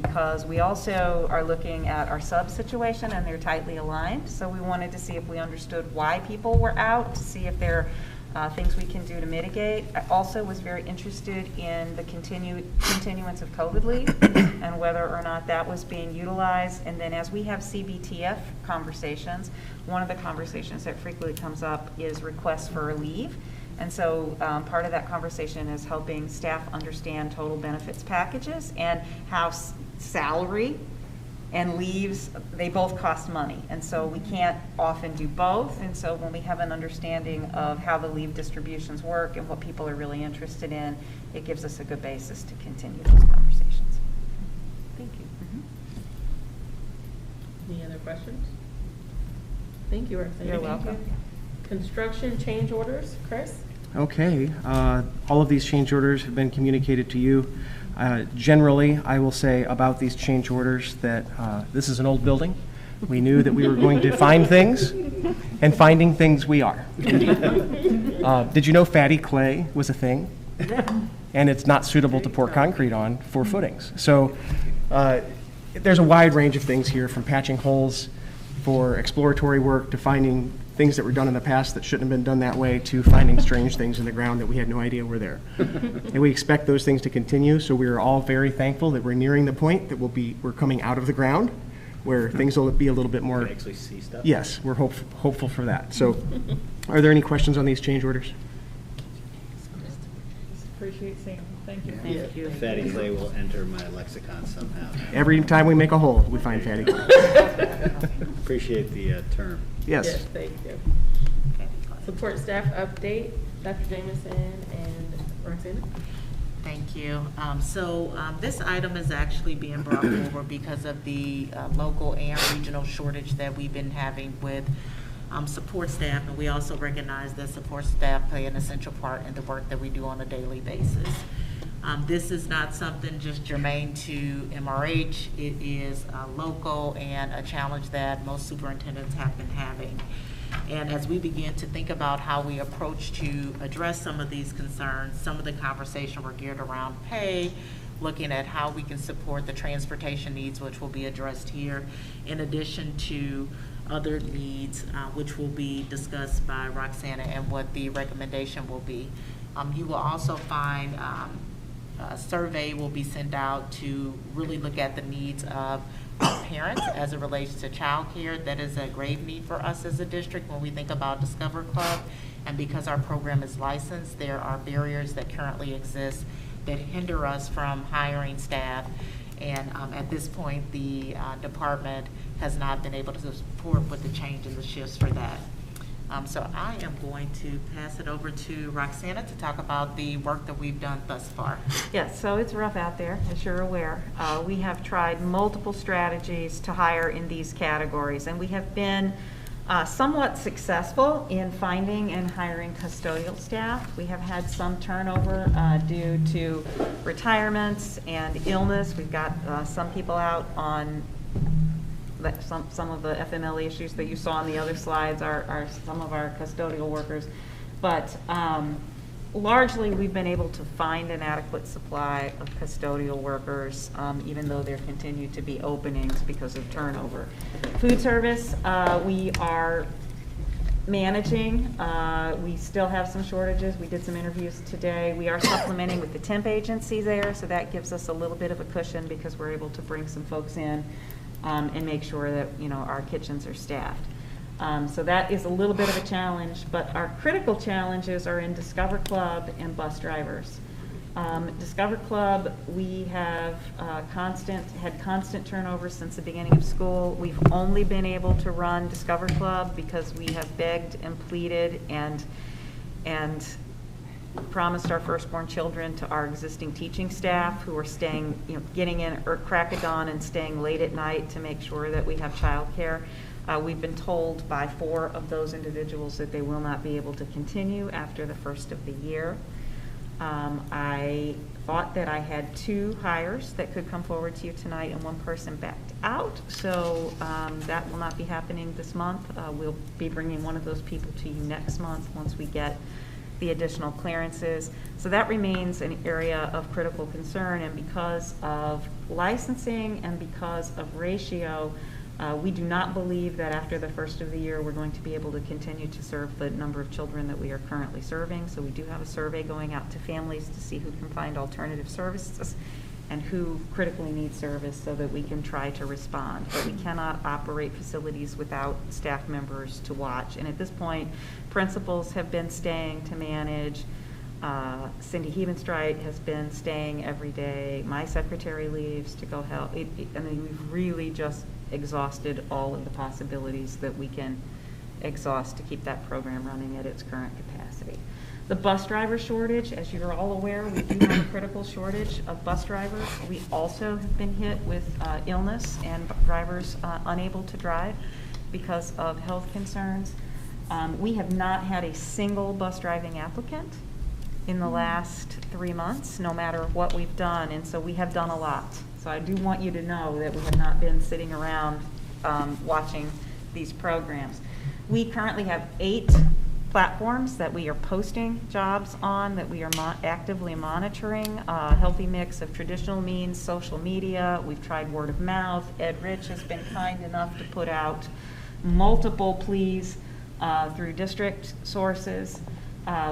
because we also are looking at our sub situation and they're tightly aligned. So we wanted to see if we understood why people were out, to see if there are things we can do to mitigate. I also was very interested in the continuance of COVID leave and whether or not that was being utilized. And then as we have CBTF conversations, one of the conversations that frequently comes up is requests for a leave. And so part of that conversation is helping staff understand total benefits packages and how salary and leaves, they both cost money. And so we can't often do both. And so when we have an understanding of how the leave distributions work and what people are really interested in, it gives us a good basis to continue those conversations. Thank you. Any other questions? Thank you, Roxanne. You're welcome. Construction change orders, Chris? Okay, all of these change orders have been communicated to you. Generally, I will say about these change orders that this is an old building. We knew that we were going to find things, and finding things we are. Did you know fatty clay was a thing? And it's not suitable to pour concrete on for footings. So there's a wide range of things here, from patching holes for exploratory work to finding things that were done in the past that shouldn't have been done that way, to finding strange things in the ground that we had no idea were there. And we expect those things to continue, so we are all very thankful that we're nearing the point that we're coming out of the ground, where things will be a little bit more. Can you actually see stuff? Yes, we're hopeful for that. So are there any questions on these change orders? Appreciate seeing them. Thank you. Thank you. Fatty clay will enter my lexicon somehow. Every time we make a hole, we find fatty clay. Appreciate the term. Yes. Thank you. Support staff update, Dr. Jameson and Roxanne? Thank you. This item is actually being brought forward because of the local and regional shortage that we've been having with support staff, and we also recognize that support staff play an essential part in the work that we do on a daily basis. This is not something just germane to MRH. It is local and a challenge that most superintendents have been having. And as we begin to think about how we approach to address some of these concerns, some of the conversation were geared around pay, looking at how we can support the transportation needs, which will be addressed here, in addition to other needs, which will be discussed by Roxana and what the recommendation will be. You will also find a survey will be sent out to really look at the needs of parents as it relates to childcare. That is a grave need for us as a district when we think about Discover Club. And because our program is licensed, there are barriers that currently exist that hinder us from hiring staff. And at this point, the department has not been able to support with the change in the shifts for that. So I am going to pass it over to Roxana to talk about the work that we've done thus far. Yes, so it's rough out there, as you're aware. We have tried multiple strategies to hire in these categories, and we have been somewhat successful in finding and hiring custodial staff. We have had some turnover due to retirements and illness. We've got some people out on some of the FMLE issues that you saw on the other slides are some of our custodial workers. But largely, we've been able to find an adequate supply of custodial workers, even though there continue to be openings because of turnover. Food service, we are managing. We still have some shortages. We did some interviews today. We are supplementing with the temp agency there, so that gives us a little bit of a cushion because we're able to bring some folks in and make sure that, you know, our kitchens are staffed. So that is a little bit of a challenge, but our critical challenges are in Discover Club and bus drivers. Discover Club, we have had constant turnover since the beginning of school. We've only been able to run Discover Club because we have begged and pleaded and promised our firstborn children to our existing teaching staff who are staying, you know, getting in or crack of dawn and staying late at night to make sure that we have childcare. We've been told by 4 of those individuals that they will not be able to continue after the first of the year. I thought that I had 2 hires that could come forward to you tonight, and 1 person backed out. So that will not be happening this month. We'll be bringing one of those people to you next month once we get the additional clearances. So that remains an area of critical concern, and because of licensing and because of ratio, we do not believe that after the first of the year we're going to be able to continue to serve the number of children that we are currently serving. So we do have a survey going out to families to see who can find alternative services and who critically needs service so that we can try to respond. But we cannot operate facilities without staff members to watch. And at this point, principals have been staying to manage. Cindy Hebenstreit has been staying every day. My secretary leaves to go help. I mean, we've really just exhausted all of the possibilities that we can exhaust to keep that program running at its current capacity. The bus driver shortage, as you're all aware, we do have a critical shortage of bus drivers. We also have been hit with illness and drivers unable to drive because of health concerns. We have not had a single bus driving applicant in the last 3 months, no matter what we've done, and so we have done a lot. So I do want you to know that we have not been sitting around watching these programs. We currently have 8 platforms that we are posting jobs on, that we are actively monitoring, a healthy mix of traditional means, social media. We've tried word of mouth. Ed Rich has been kind enough to put out multiple pleas through district sources.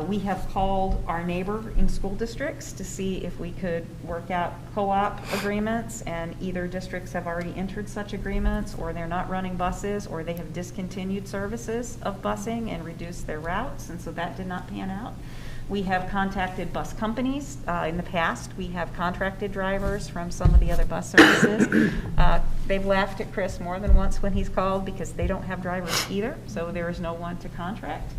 We have called our neighboring school districts to see if we could work out co-op agreements, and either districts have already entered such agreements, or they're not running buses, or they have discontinued services of busing and reduced their routes, and so that did not pan out. We have contacted bus companies. In the past, we have contracted drivers from some of the other bus services. They've laughed at Chris more than once when he's called because they don't have drivers either, so there is no one to contract.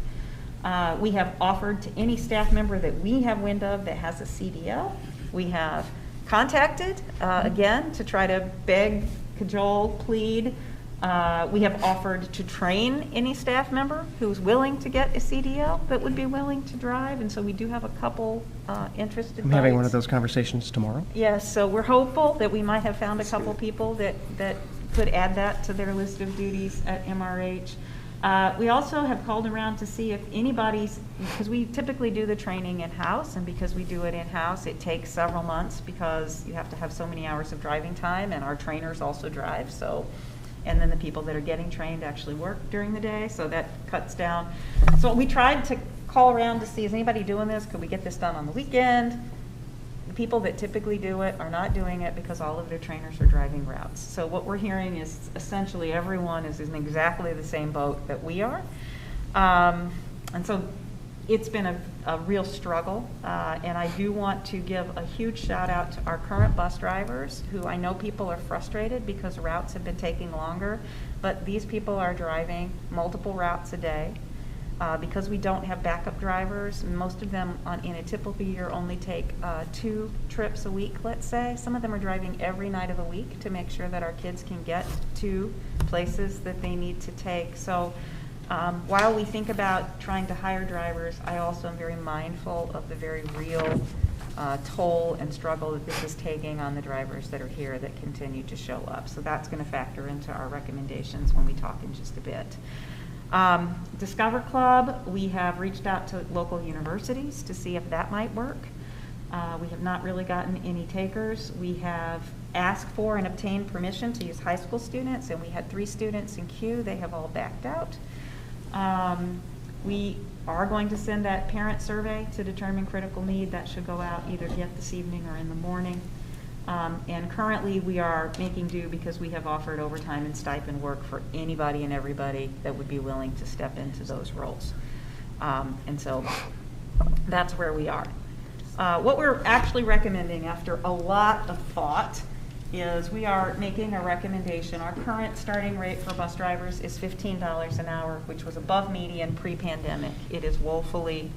We have offered to any staff member that we have wind of that has a CDL. We have contacted, again, to try to beg, cajole, plead. We have offered to train any staff member who's willing to get a CDL that would be willing to drive, and so we do have a couple interested I'm having one of bites. those conversations tomorrow. Yes, so we're hopeful that we might have found a couple people that could add that to their list of duties at MRH. We also have called around to see if anybody's, because we typically do the training in-house, and because we do it in-house, it takes several months because you have to have so many hours of driving time, and our trainers also drive, so, and then the people that are getting trained actually work during the day, so that cuts down. So we tried to call around to see, is anybody doing this? Could we get this done on the weekend? The people that typically do it are not doing it because all of their trainers are driving routes. So what we're hearing is essentially everyone is in exactly the same boat that we are. And so it's been a real struggle. And I do want to give a huge shout out to our current bus drivers, who I know people are frustrated because routes have been taking longer, but these people are driving multiple routes a day. Because we don't have backup drivers, most of them in a typical year only take 2 trips a week, let's say. Some of them are driving every night of the week to make sure that our kids can get to places that they need to take. So While we think about trying to hire drivers, I also am very mindful of the very real toll and struggle that this is taking on the drivers that are here that continue to show up. So that's going to factor into our recommendations when we talk in just a bit. Discover Club, we have reached out to local universities to see if that might work. We have not really gotten any takers. We have asked for and obtained permission to use high school students, and we had 3 students in queue. They have all backed out. We are going to send that parent survey to determine critical need. That should go out either yet this evening or in the morning. And currently we are making do because we have offered overtime and stipend work for anybody and everybody that would be willing to step into those roles. And so that's where we are. What we're actually recommending after a lot of thought is we are making a recommendation. Our current starting rate for bus drivers is $15 an hour, which was above median pre-pandemic. It is woefully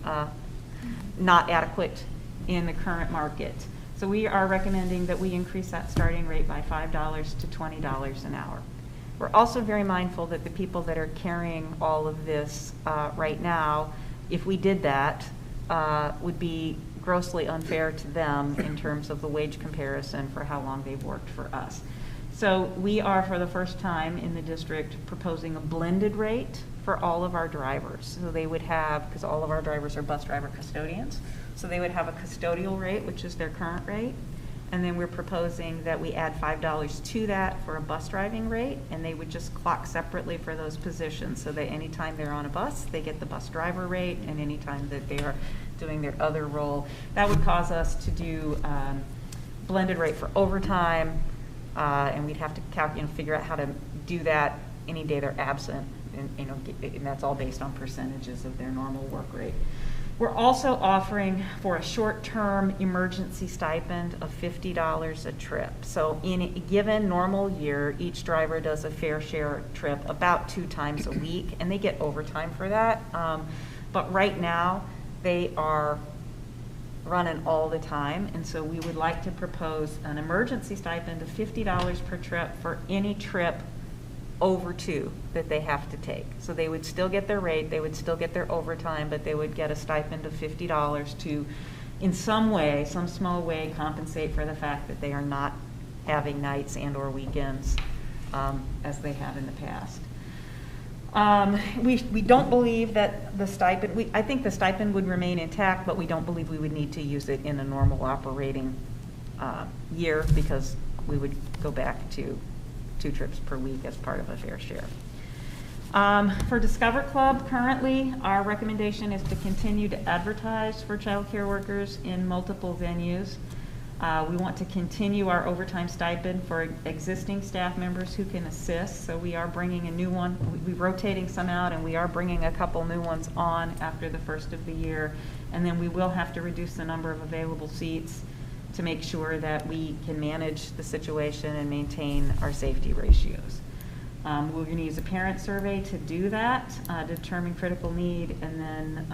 not adequate in the current market. So we are recommending that we increase that starting rate by $5 to $20 an hour. We're also very mindful that the people that are carrying all of this right now, if we did that, would be grossly unfair to them in terms of the wage comparison for how long they've worked for us. So we are, for the first time in the district, proposing a blended rate for all of our drivers. So they would have, because all of our drivers are bus driver custodians, so they would have a custodial rate, which is their current rate, and then we're proposing that we add $5 to that for a bus driving rate, and they would just clock separately for those positions, so that anytime they're on a bus, they get the bus driver rate, and anytime that they are doing their other role. That would cause us to do blended rate for overtime, and we'd have to figure out how to do that any day they're absent, and that's all based on percentages of their normal work rate. We're also offering for a short-term emergency stipend of $50 a trip. So in a given normal year, each driver does a fair share trip about 2 times a week, and they get overtime for that. But right now, they are running all the time, and so we would like to propose an emergency stipend of $50 per trip for any trip over 2 that they have to take. So they would still get their rate, they would still get their overtime, but they would get a stipend of $50 to, in some way, some small way, compensate for the fact that they are not having nights and or weekends as they have in the past. We don't believe that the stipend, I think the stipend would remain intact, but we don't believe we would need to use it in a normal operating year, because we would go back to 2 trips per week as part of a fair share. For Discover Club, currently, our recommendation is to continue to advertise for child care workers in multiple venues. We want to continue our overtime stipend for existing staff members who can assist. So we are bringing a new one. We're rotating some out, and we are bringing a couple new ones on after the first of the year. And then we will have to reduce the number of available seats to make sure that we can manage the situation and maintain our safety ratios. We're going to use a parent survey to do that, determine critical need, and then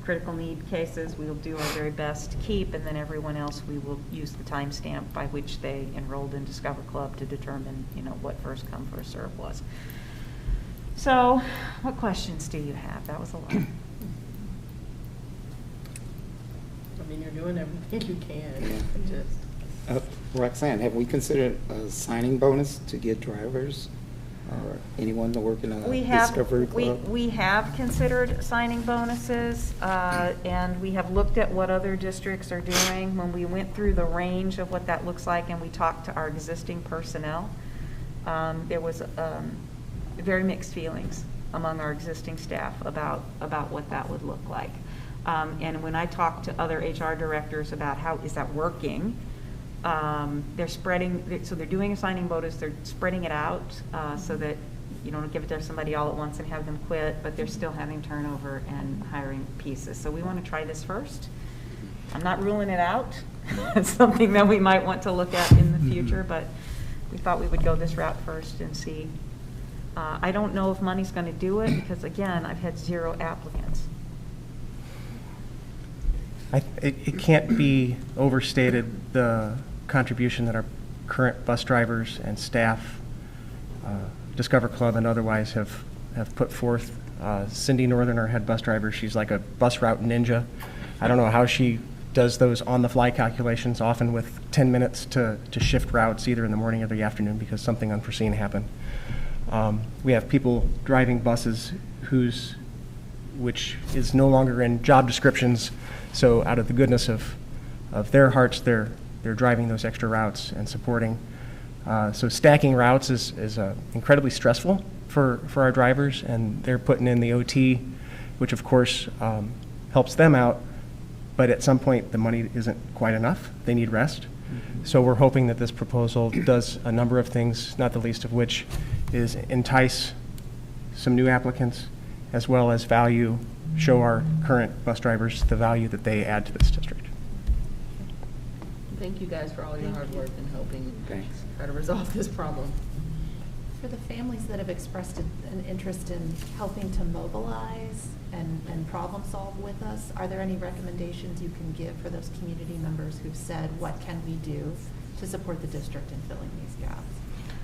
critical need cases we will do our very best to keep, and then everyone else we will use the timestamp by which they enrolled in Discover Club to determine, what first come, first serve was. So, what questions do you have? That was a lot. I mean, you're doing everything you can. Roxanne, have we considered a signing bonus to get drivers or anyone to work in a Discovery Club? We have considered signing bonuses, and we have looked at what other districts are doing. When we went through the range of what that looks like and we talked to our existing personnel, there was very mixed feelings among our existing staff about what that would look like. And when I talked to other HR directors about how is that working, they're spreading, so they're doing a signing bonus, they're spreading it out so that you don't give it to somebody all at once and have them quit, but they're still having turnover and hiring pieces. So we want to try this first. I'm not ruling it out. It's something that we might want to look at in the future, but we thought we would go this route first and see. I don't know if money's going to do it because, again, I've had 0 applicants. It can't be overstated the contribution that our current bus drivers and staff, Discover Club and otherwise, have put forth Cindy Northern, our head bus driver, she's like a bus route ninja. I don't know how she does those on-the-fly calculations, often with 10 minutes to shift routes either in the morning or the afternoon because something unforeseen happened. We have people driving buses which is no longer in job descriptions, so out of the goodness of their hearts, they're driving those extra routes and supporting. So stacking routes is incredibly stressful for our drivers, and they're putting in the OT, which of course helps them out, but at some point the money isn't quite enough. They need rest. So we're hoping that this proposal does a number of things, not the least of which is entice some new applicants, as well as show our current bus drivers the value that they add to this district. Thank you guys for all your hard work in helping try to resolve this problem. For the families that have expressed an interest in helping to mobilize and problem solve with us, are there any recommendations you can give for those community members who've said, what can we do to support the district in filling these gaps?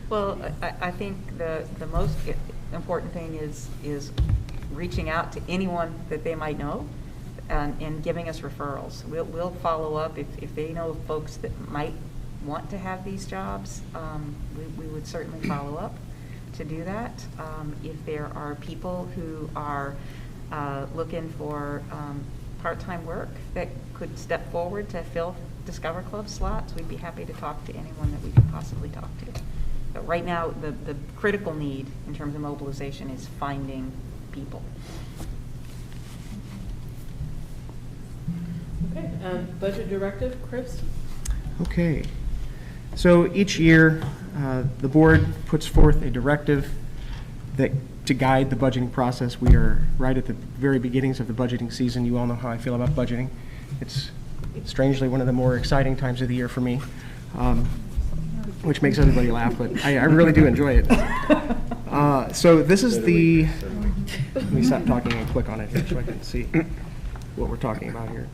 Well, I think the most important thing is reaching out to anyone that they might know and giving us referrals. We'll follow up if they know folks that might want to have these jobs. We would certainly follow up to do that. If there are people who are looking for part-time work that could step forward to fill Discover Club slots, we'd be happy to talk to anyone that we could possibly talk to. But right now, the critical need in terms of mobilization is finding people. Okay, budget directive, Chris? Okay. So each year, the board puts forth a directive to guide the budgeting process. We are right at the very beginnings of the budgeting season. You all know how I feel about budgeting. It's strangely one of the more exciting times of the year for me, which makes everybody laugh, but I really do enjoy it. So this is the, let me stop talking and click on it here so I can see what we're talking about here.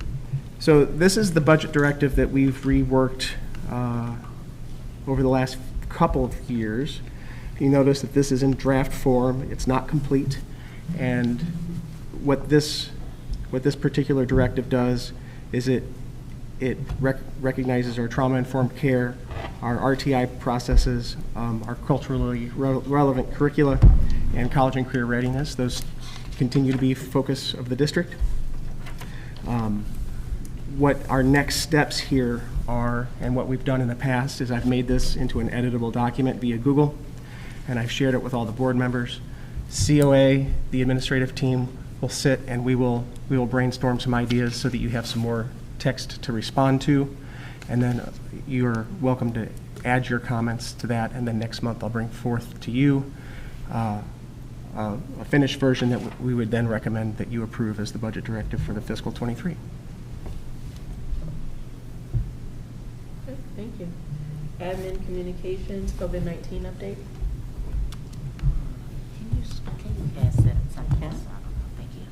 So this is the budget directive that we've reworked over the last couple of years. You notice that this is in draft form. It's not complete. And what this particular directive does is it recognizes our trauma-informed care, our RTI processes, our culturally relevant curricula, and college and career readiness. Those continue to be focus of the district. What our next steps here are, and what we've done in the past, is I've made this into an editable document via Google, and I've shared it with all the board members. COA, the administrative team, will sit and we will brainstorm some ideas so that you have some more text to respond to, and then you're welcome to add your comments to that, and then next month I'll bring forth to you a finished version that we would then recommend that you approve as the budget directive for the fiscal 23. Okay, thank you. Admin communications, COVID-19 update. Can you pass that? Thank you.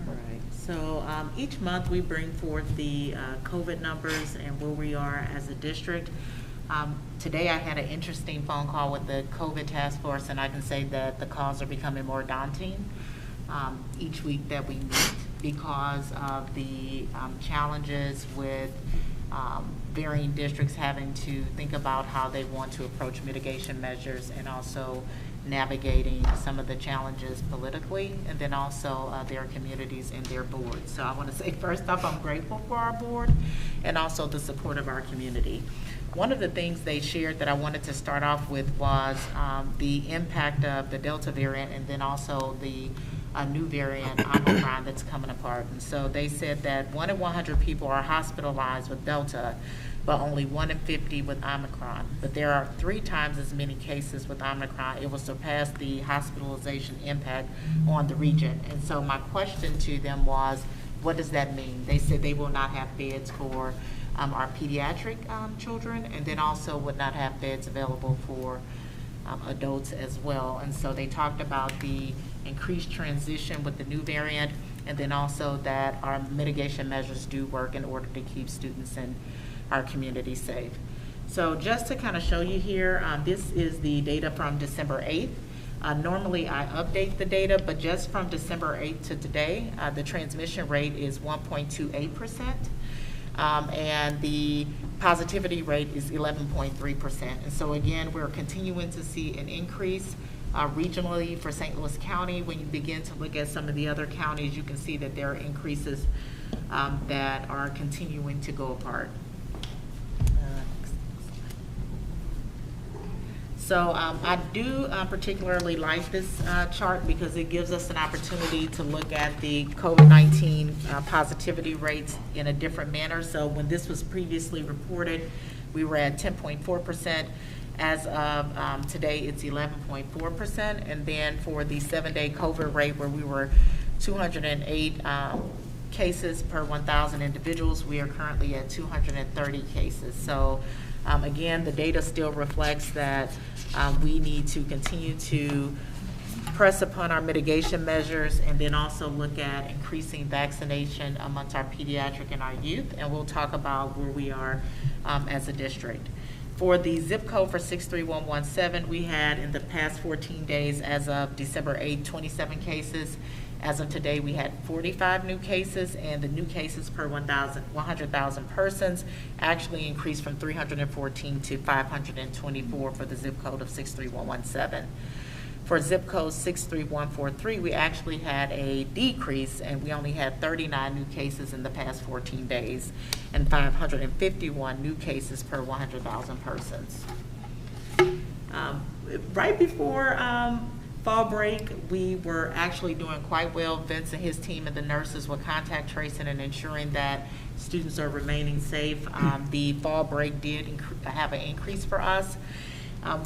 All right. So each month we bring forth the COVID numbers and where we are as a district. Today I had an interesting phone call with the COVID task force, and I can say that the calls are becoming more daunting each week that we meet because of the challenges with varying districts having to think about how they want to approach mitigation measures, and also navigating some of the challenges politically, and then also their communities and their boards. So I want to say, first off, I'm grateful for our board and also the support of our community. One of the things they shared that I wanted to start off with was the impact of the Delta variant, and then also the new variant, Omicron, that's coming apart. And so they said that 1 in 100 people are hospitalized with Delta, but only 1 in 50 with Omicron. But there are 3 times as many cases with Omicron. It will surpass the hospitalization impact on the region. And so my question to them was, what does that mean? They said they will not have beds for our pediatric children, and then also would not have beds available for adults as well. And so they talked about the increased transition with the new variant, and then also that our mitigation measures do work in order to keep students in our community safe. So just to kind of show you here, this is the data from December 8th. Normally I update the data, but just from December 8th to today, the transmission rate is 1.28%. And the positivity rate is 11.3%. And so again, we're continuing to see an increase regionally for St. Louis County. When you begin to look at some of the other counties, you can see that there are increases that are continuing to go apart. So I do particularly like this chart because it gives us an opportunity to look at the COVID-19 positivity rates in a different manner. So when this was previously reported, we were at 10.4%. As of today, it's 11.4%. And then for the 7-day COVID rate, where we were 208 cases per 1,000 individuals, we are currently at 230 cases. So again, the data still reflects that we need to continue to press upon our mitigation measures and then also look at increasing vaccination amongst our pediatric and our youth. And we'll talk about where we are as a district. For the zip code for 63117, we had in the past 14 days, as of December 8, 27 cases. As of today, we had 45 new cases, and the new cases per 100,000 persons actually increased from 314 to 524 for the zip code of 63117. For zip code 63143, we actually had a decrease, and we only had 39 new cases in the past 14 days, and 551 new cases per 100,000 persons. Right before fall break, we were actually doing quite well. Vince and his team and the nurses were contact tracing and ensuring that students are remaining safe. The fall break did have an increase for us.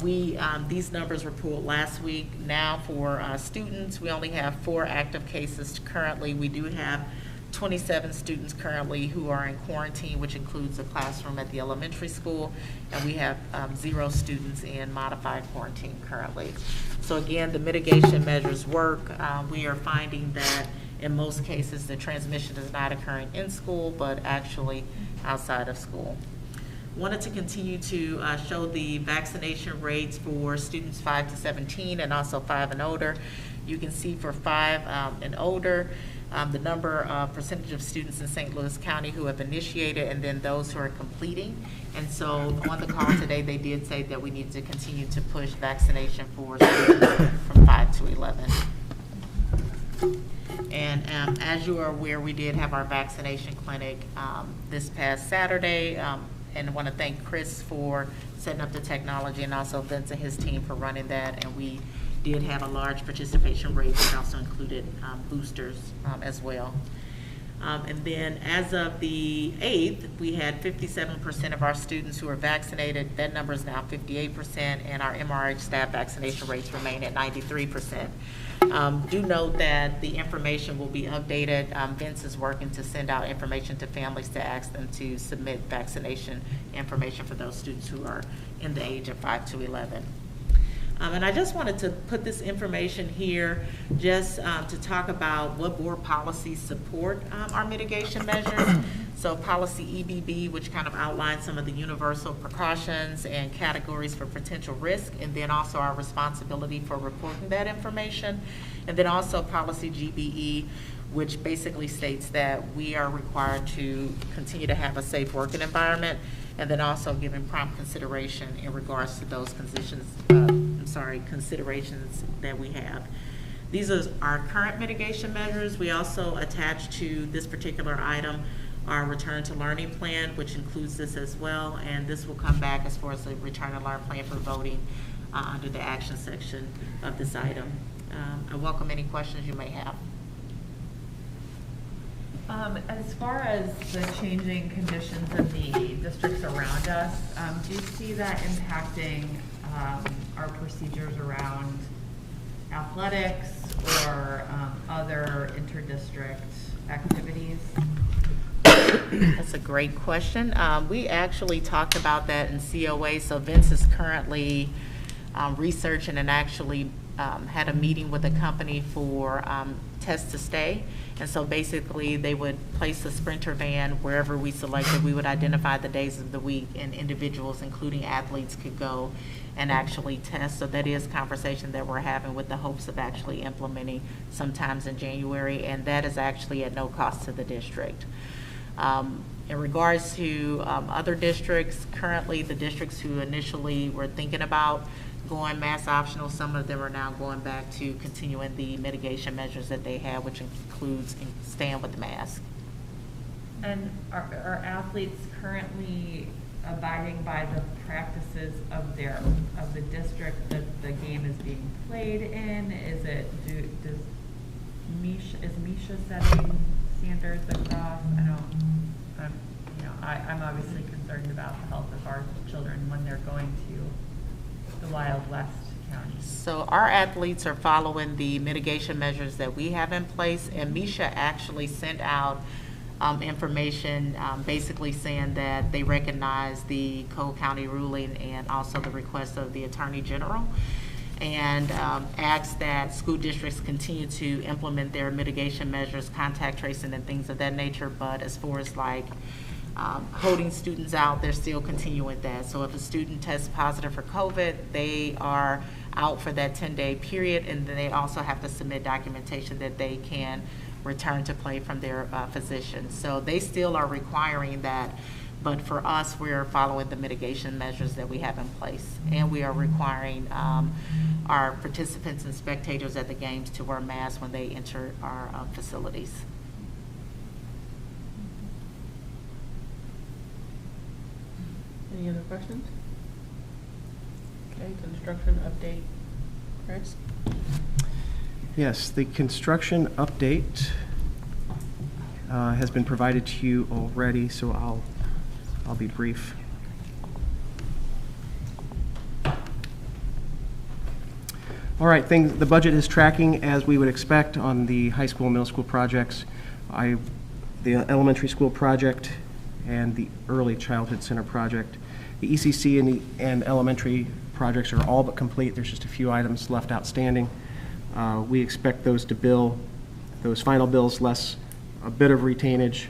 These numbers were pulled last week. Now for students, we only have 4 active cases currently. We do have 27 students currently who are in quarantine, which includes a classroom at the elementary school, and we have 0 students in modified quarantine currently. So again, the mitigation measures work. We are finding that in most cases the transmission is not occurring in school, but actually outside of school. Wanted to continue to show the vaccination rates for students 5 to 17 and also 5 and older. You can see for 5 and older, the percentage of students in St. Louis County who have initiated, and then those who are completing. And so on the call today, they did say that we need to continue to push vaccination for students from 5 to 11. And as you are aware, we did have our vaccination clinic this past Saturday. And I want to thank Chris for setting up the technology, and also Vince and his team for running that. And we did have a large participation rate, which also included boosters as well. And then as of the 8th, we had 57% of our students who are vaccinated. That number is now 58%, and our MRH staff vaccination rates remain at 93%. Do note that the information will be updated. Vince is working to send out information to families to ask them to submit vaccination information for those students who are in the age of 5 to 11. And I just wanted to put this information here just to talk about what board policies support our mitigation measures. So policy EBB, which kind of outlines some of the universal precautions and categories for potential risk, and then also our responsibility for reporting that information. And then also policy GBE, which basically states that we are required to continue to have a safe working environment, and then also giving prompt consideration in regards to those considerations that we have. These are our current mitigation measures. We also attach to this particular item our return to learning plan, which includes this as well, and this will come back as far as the return to learn plan for voting under the action section of this item. I welcome any questions you may have. As far as the changing conditions in the districts around us, do you see that impacting our procedures around athletics or other inter-district activities? That's a great question. We actually talked about that in COA. So Vince is currently researching and actually had a meeting with a company for Test to Stay. And so basically, they would place a Sprinter van wherever we selected. We would identify the days of the week, and individuals, including athletes, could go and actually test. So that is conversation that we're having with the hopes of actually implementing sometimes in January, and that is actually at no cost to the district. In regards to other districts, currently the districts who initially were thinking about going mask optional, some of them are now going back to continuing the mitigation measures that they have, which includes staying with the mask. And are athletes currently abiding by the practices of the district that the game is being played in? Is Misha setting standards across? I'm obviously concerned about the health of our children when they're going to the Wild West counties. So our athletes are following the mitigation measures that we have in place, and Misha actually sent out information basically saying that they recognize the Cole County ruling and also the request of the Attorney General, and asked that school districts continue to implement their mitigation measures, contact tracing and things of that nature. But as far as like holding students out, they're still continuing that. So if a student tests positive for COVID, they are out for that 10-day period, and then they also have to submit documentation that they can return to play from their physician. So they still are requiring that, but for us, we're following the mitigation measures that we have in place, and we are requiring our participants and spectators at the games to wear masks when they enter our facilities. Any other questions? Okay, construction update. Chris? Yes, the construction update has been provided to you already, so I'll be brief. All right, the budget is tracking as we would expect on the high school and middle school projects. The elementary school project and the early childhood center project. The ECC and elementary projects are all but complete. There's just a few items left outstanding. We expect those to bill, those final bills less a bit of retainage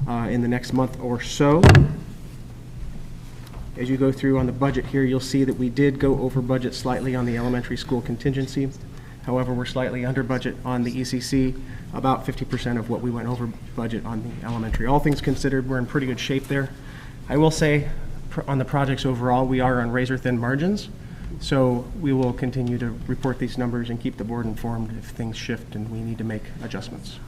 in the next month or so. As you go through on the budget here, you'll see that we did go over budget slightly on the elementary school contingency. However, we're slightly under budget on the ECC, about 50% of what we went over budget on the elementary. All things considered, we're in pretty good shape there. I will say on the projects overall, we are on razor-thin margins, so we will continue to report these numbers and keep the board informed if things shift and we need to make adjustments.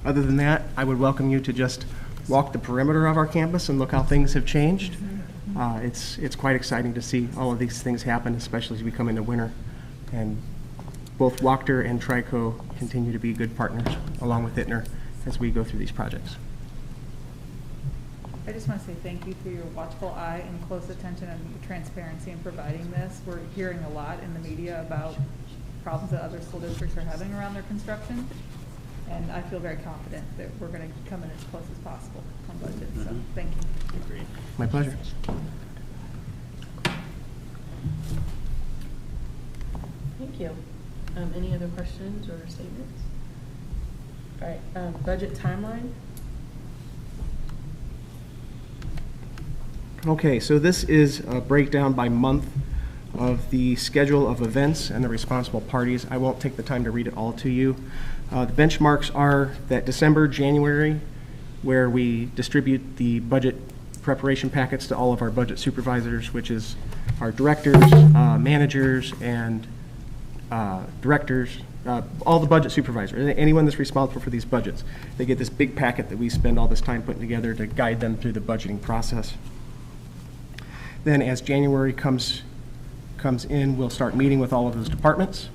Other than that, I would welcome you to just walk the perimeter of our campus and look how things have changed. It's quite exciting to see all of these things happen, especially as we come into winter. And both Wachter and Trico continue to be good partners, along with Ittner, as we go through these projects. I just want to say thank you for your watchful eye and close attention and transparency in providing this. We're hearing a lot in the media about problems that other school districts are having around their construction. And I feel very confident that we're going to come in as close as possible on budget. So thank you. My pleasure. Thank you. Any other questions or statements? All right, budget timeline. Okay, so this is a breakdown by month of the schedule of events and the responsible parties. I won't take the time to read it all to you. The benchmarks are that December, January, where we distribute the budget preparation packets to all of our budget supervisors, which is our directors, managers, and directors, all the budget supervisors, anyone that's responsible for these budgets. They get this big packet that we spend all this time putting together to guide them through the budgeting process. Then as January comes in, we'll start meeting with all of those departments.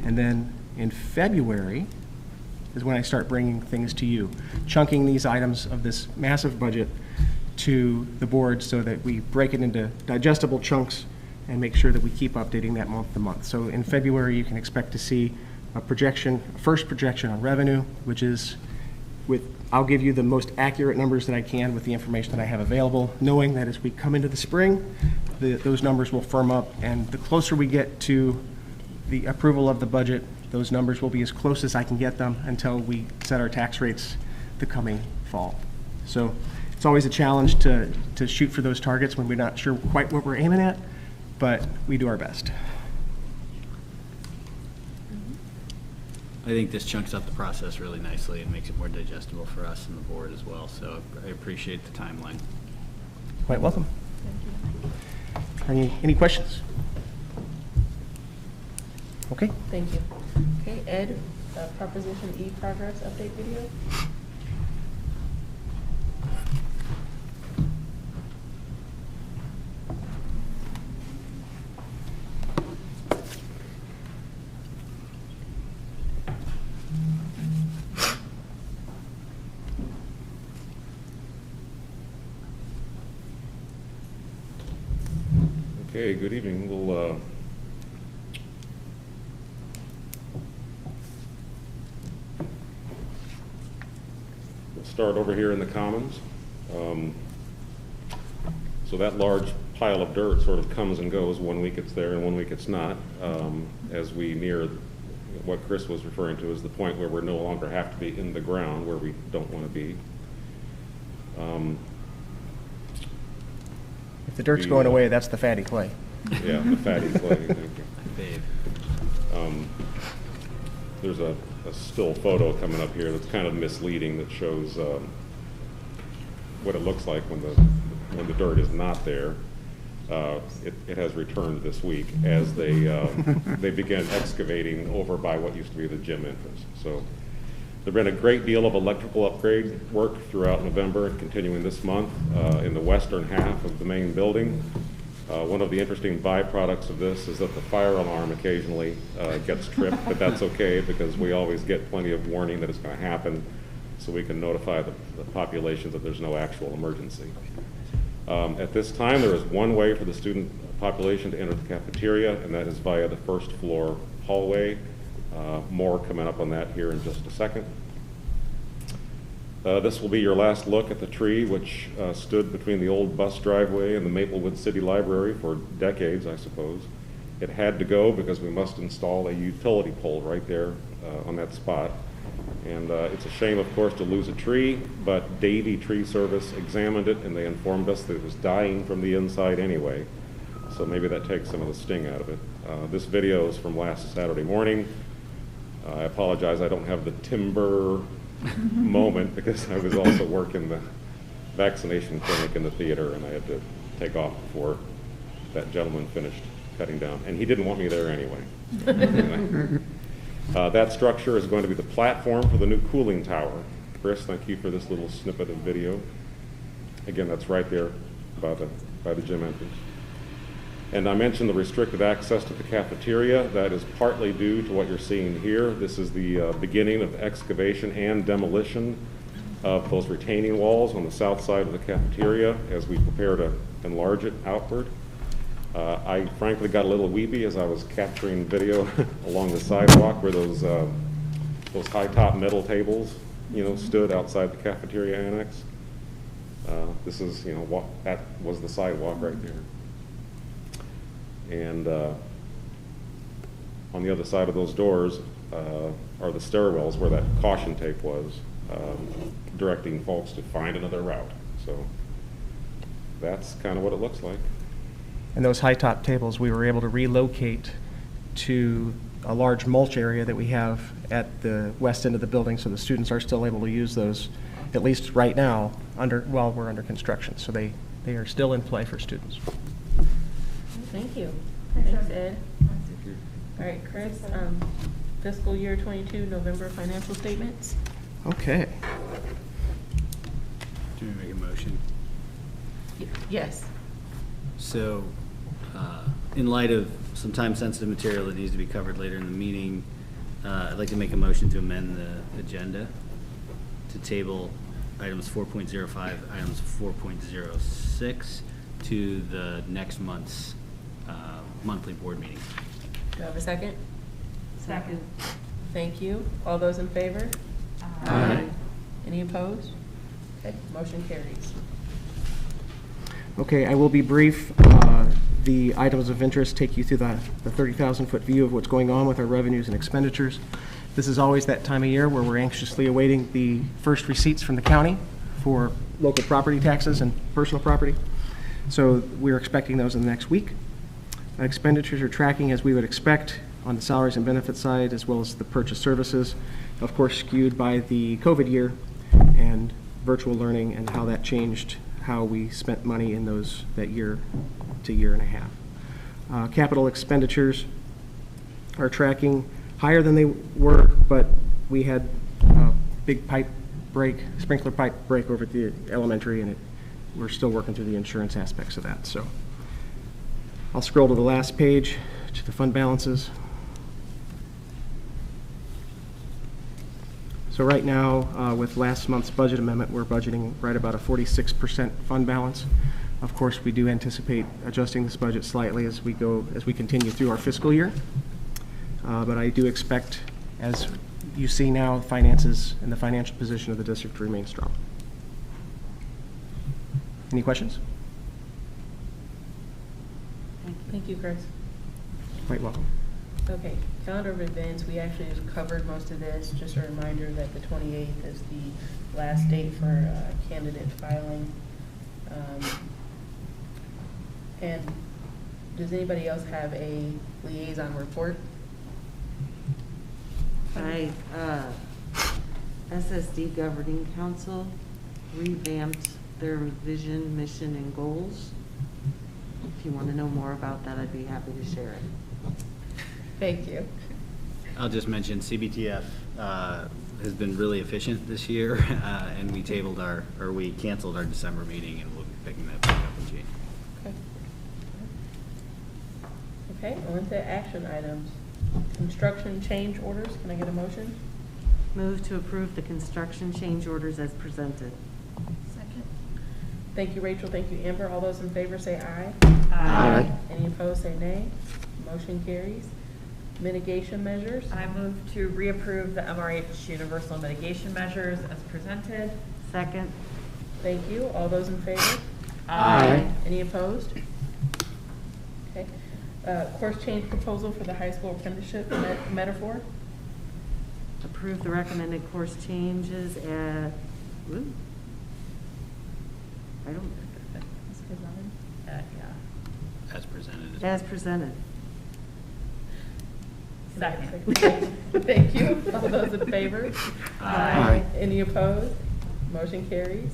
And then in February is when I start bringing things to you, chunking these items of this massive budget to the board so that we break it into digestible chunks and make sure that we keep updating that month to month. So in February, you can expect to see a projection, a first projection on revenue, which is I'll give you the most accurate numbers that I can with the information that I have available, knowing that as we come into the spring, those numbers will firm up, and the closer we get to the approval of the budget, those numbers will be as close as I can get them until we set our tax rates the coming fall. So it's always a challenge to shoot for those targets when we're not sure quite what we're aiming at, but we do our best. I think this chunks up the process really nicely and makes it more digestible for us and the board as well, so I appreciate the timeline. Quite welcome. Any questions? Okay. Thank you. Okay, Ed, Proposition E progress update video. Okay, good evening. We'll start over here in the Commons. So that large pile of dirt sort of comes and goes. 1 week it's there and 1 week it's not. As we near what Chris was referring to as the point where we no longer have to be in the ground, where we don't want to be. If the dirt's going away, that's the fatty clay. Yeah, the fatty clay, thank you. There's a still photo coming up here that's kind of misleading that shows what it looks like when the dirt is not there. It has returned this week as they began excavating over by what used to be the gym entrance. So there's been a great deal of electrical upgrade work throughout November and continuing this month in the western half of the main building. One of the interesting byproducts of this is that the fire alarm occasionally gets tripped, but that's okay because we always get plenty of warning that it's going to happen, so we can notify the population that there's no actual emergency. At this time, there is one way for the student population to enter the cafeteria, and that is via the first floor hallway. More coming up on that here in just a second. This will be your last look at the tree, which stood between the old bus driveway and the Maplewood City Library for decades, I suppose. It had to go because we must install a utility pole right there on that spot. And it's a shame, of course, to lose a tree, but Davy Tree Service examined it and they informed us that it was dying from the inside anyway. So maybe that takes some of the sting out of it. This video is from last Saturday morning. I apologize, I don't have the timber moment because I was also working the vaccination clinic in the theater and I had to take off before that gentleman finished cutting down. And he didn't want me there anyway. That structure is going to be the platform for the new cooling tower. Chris, thank you for this little snippet of video. Again, that's right there by the gym entrance. And I mentioned the restricted access to the cafeteria. That is partly due to what you're seeing here. This is the beginning of excavation and demolition of those retaining walls on the south side of the cafeteria as we prepare to enlarge it outward. I frankly got a little weepy as I was capturing video along the sidewalk where those high-top metal tables, stood outside the cafeteria annex. This is, that was the sidewalk right there. And on the other side of those doors are the stairwells where that caution tape was, directing folks to find another route. So that's kind of what it looks like. And those high-top tables, we were able to relocate to a large mulch area that we have at the west end of the building, so the students are still able to use those, at least right now, while we're under construction. So they are still in play for students. Thank you. Thanks, Ed. All right, Chris, fiscal year 22 November financial statements. Okay. Do we make a motion? Yes. So, in light of some time-sensitive material that needs to be covered later in the meeting, I'd like to make a motion to amend the agenda to table items 4.05, items 4.06 to the next month's monthly board meeting. Do I have a second? Second. Thank you. All those in favor? Aye. Any opposed? Okay, motion carries. Okay, I will be brief. The items of interest take you through the 30,000-foot view of what's going on with our revenues and expenditures. This is always that time of year where we're anxiously awaiting the first receipts from the county for local property taxes and personal property. So we're expecting those in the next week. Expenditures are tracking as we would expect on the salaries and benefits side, as well as the purchase services, of course skewed by the COVID year and virtual learning and how that changed how we spent money in that year to year and a half. Capital expenditures are tracking higher than they were, but we had a big sprinkler pipe break over at the elementary, and we're still working through the insurance aspects of that. So I'll scroll to the last page, to the fund balances. So right now, with last month's budget amendment, we're budgeting right about a 46% fund balance. Of course, we do anticipate adjusting this budget slightly as we continue through our fiscal year. But I do expect, as you see now, finances and the financial position of the district to remain strong. Any questions? Thank you, Chris. Quite welcome. Okay, calendar of events, we actually just covered most of this. Just a reminder that the 28th is the last date for candidate filing. And does anybody else have a liaison report? SSD Governing Council revamped their vision, mission, and goals. If you want to know more about that, I'd be happy to share it. Thank you. I'll just mention CBTF has been really efficient this year, and we canceled our December meeting, and we'll be picking that back up in January. Okay, on to action items. Construction change orders, can I get a motion? Move to approve the construction change orders as presented. Second. Thank you, Rachel. Thank you, Amber. All those in favor say aye. Aye. Any opposed say nay. Motion carries. Mitigation measures. I move to reapprove the MRH universal mitigation measures as presented. Second. Thank you. All those in favor? Aye. Any opposed? Okay. Course change proposal for the high school apprenticeship metaphor. Approve the recommended course changes at, I don't, Yeah. As presented. as presented. Second. Thank you. All those in favor? Aye. Any opposed? Motion carries.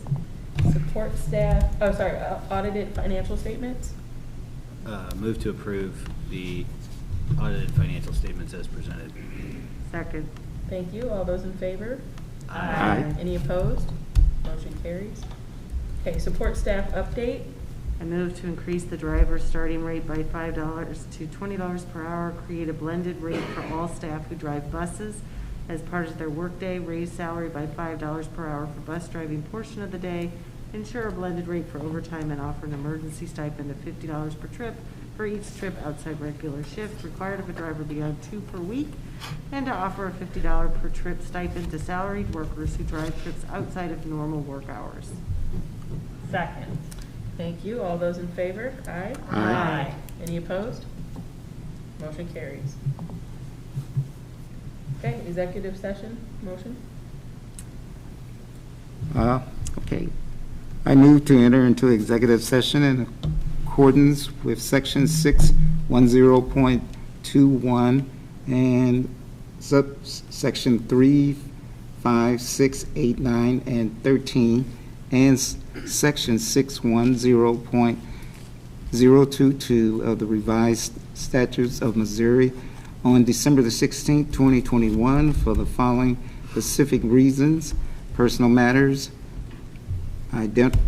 Support staff, audited financial statements. Move to approve the audited financial statements as presented. Second. Thank you. All those in favor? Aye. Any opposed? Motion carries. Okay, support staff update. I move to increase the driver's starting rate by $5 to $20 per hour, create a blended rate for all staff who drive buses as part of their workday, raise salary by $5 per hour for bus driving portion of the day, ensure a blended rate for overtime, and offer an emergency stipend of $50 per trip for each trip outside regular shift required of a driver beyond 2 per week, and to offer a $50 per trip stipend to salaried workers who drive trips outside of normal work hours. Second. Thank you. All those in favor? Aye. Aye. Any opposed? Motion carries. Okay, executive session, motion. Okay. I move to enter into executive session in accordance with Section 610.21 and subsection 3, 5, 6, 8, 9, and 13, and Section 610.022 of the revised statutes of Missouri on December the 16th, 2021 for the following specific reasons: personal matters, identical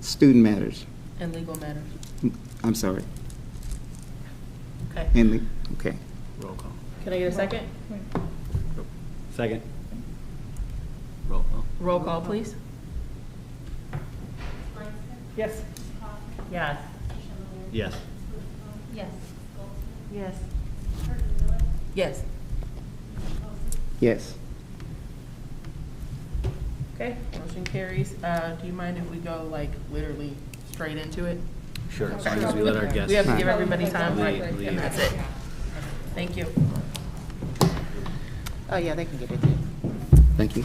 student matters. And legal matters. I'm sorry. Okay. Okay. Roll call. Can I get a second? Second. Roll call. Roll call, please. Yes. Yes. Yes. Yes. Yes. Yes. Yes. Okay, motion carries. Do you mind if we go like literally straight into it? Sure, as long as we let our guests. We have to give everybody time, right? leave. And that's it. Thank you. Oh, yeah, they can get it too. Thank you.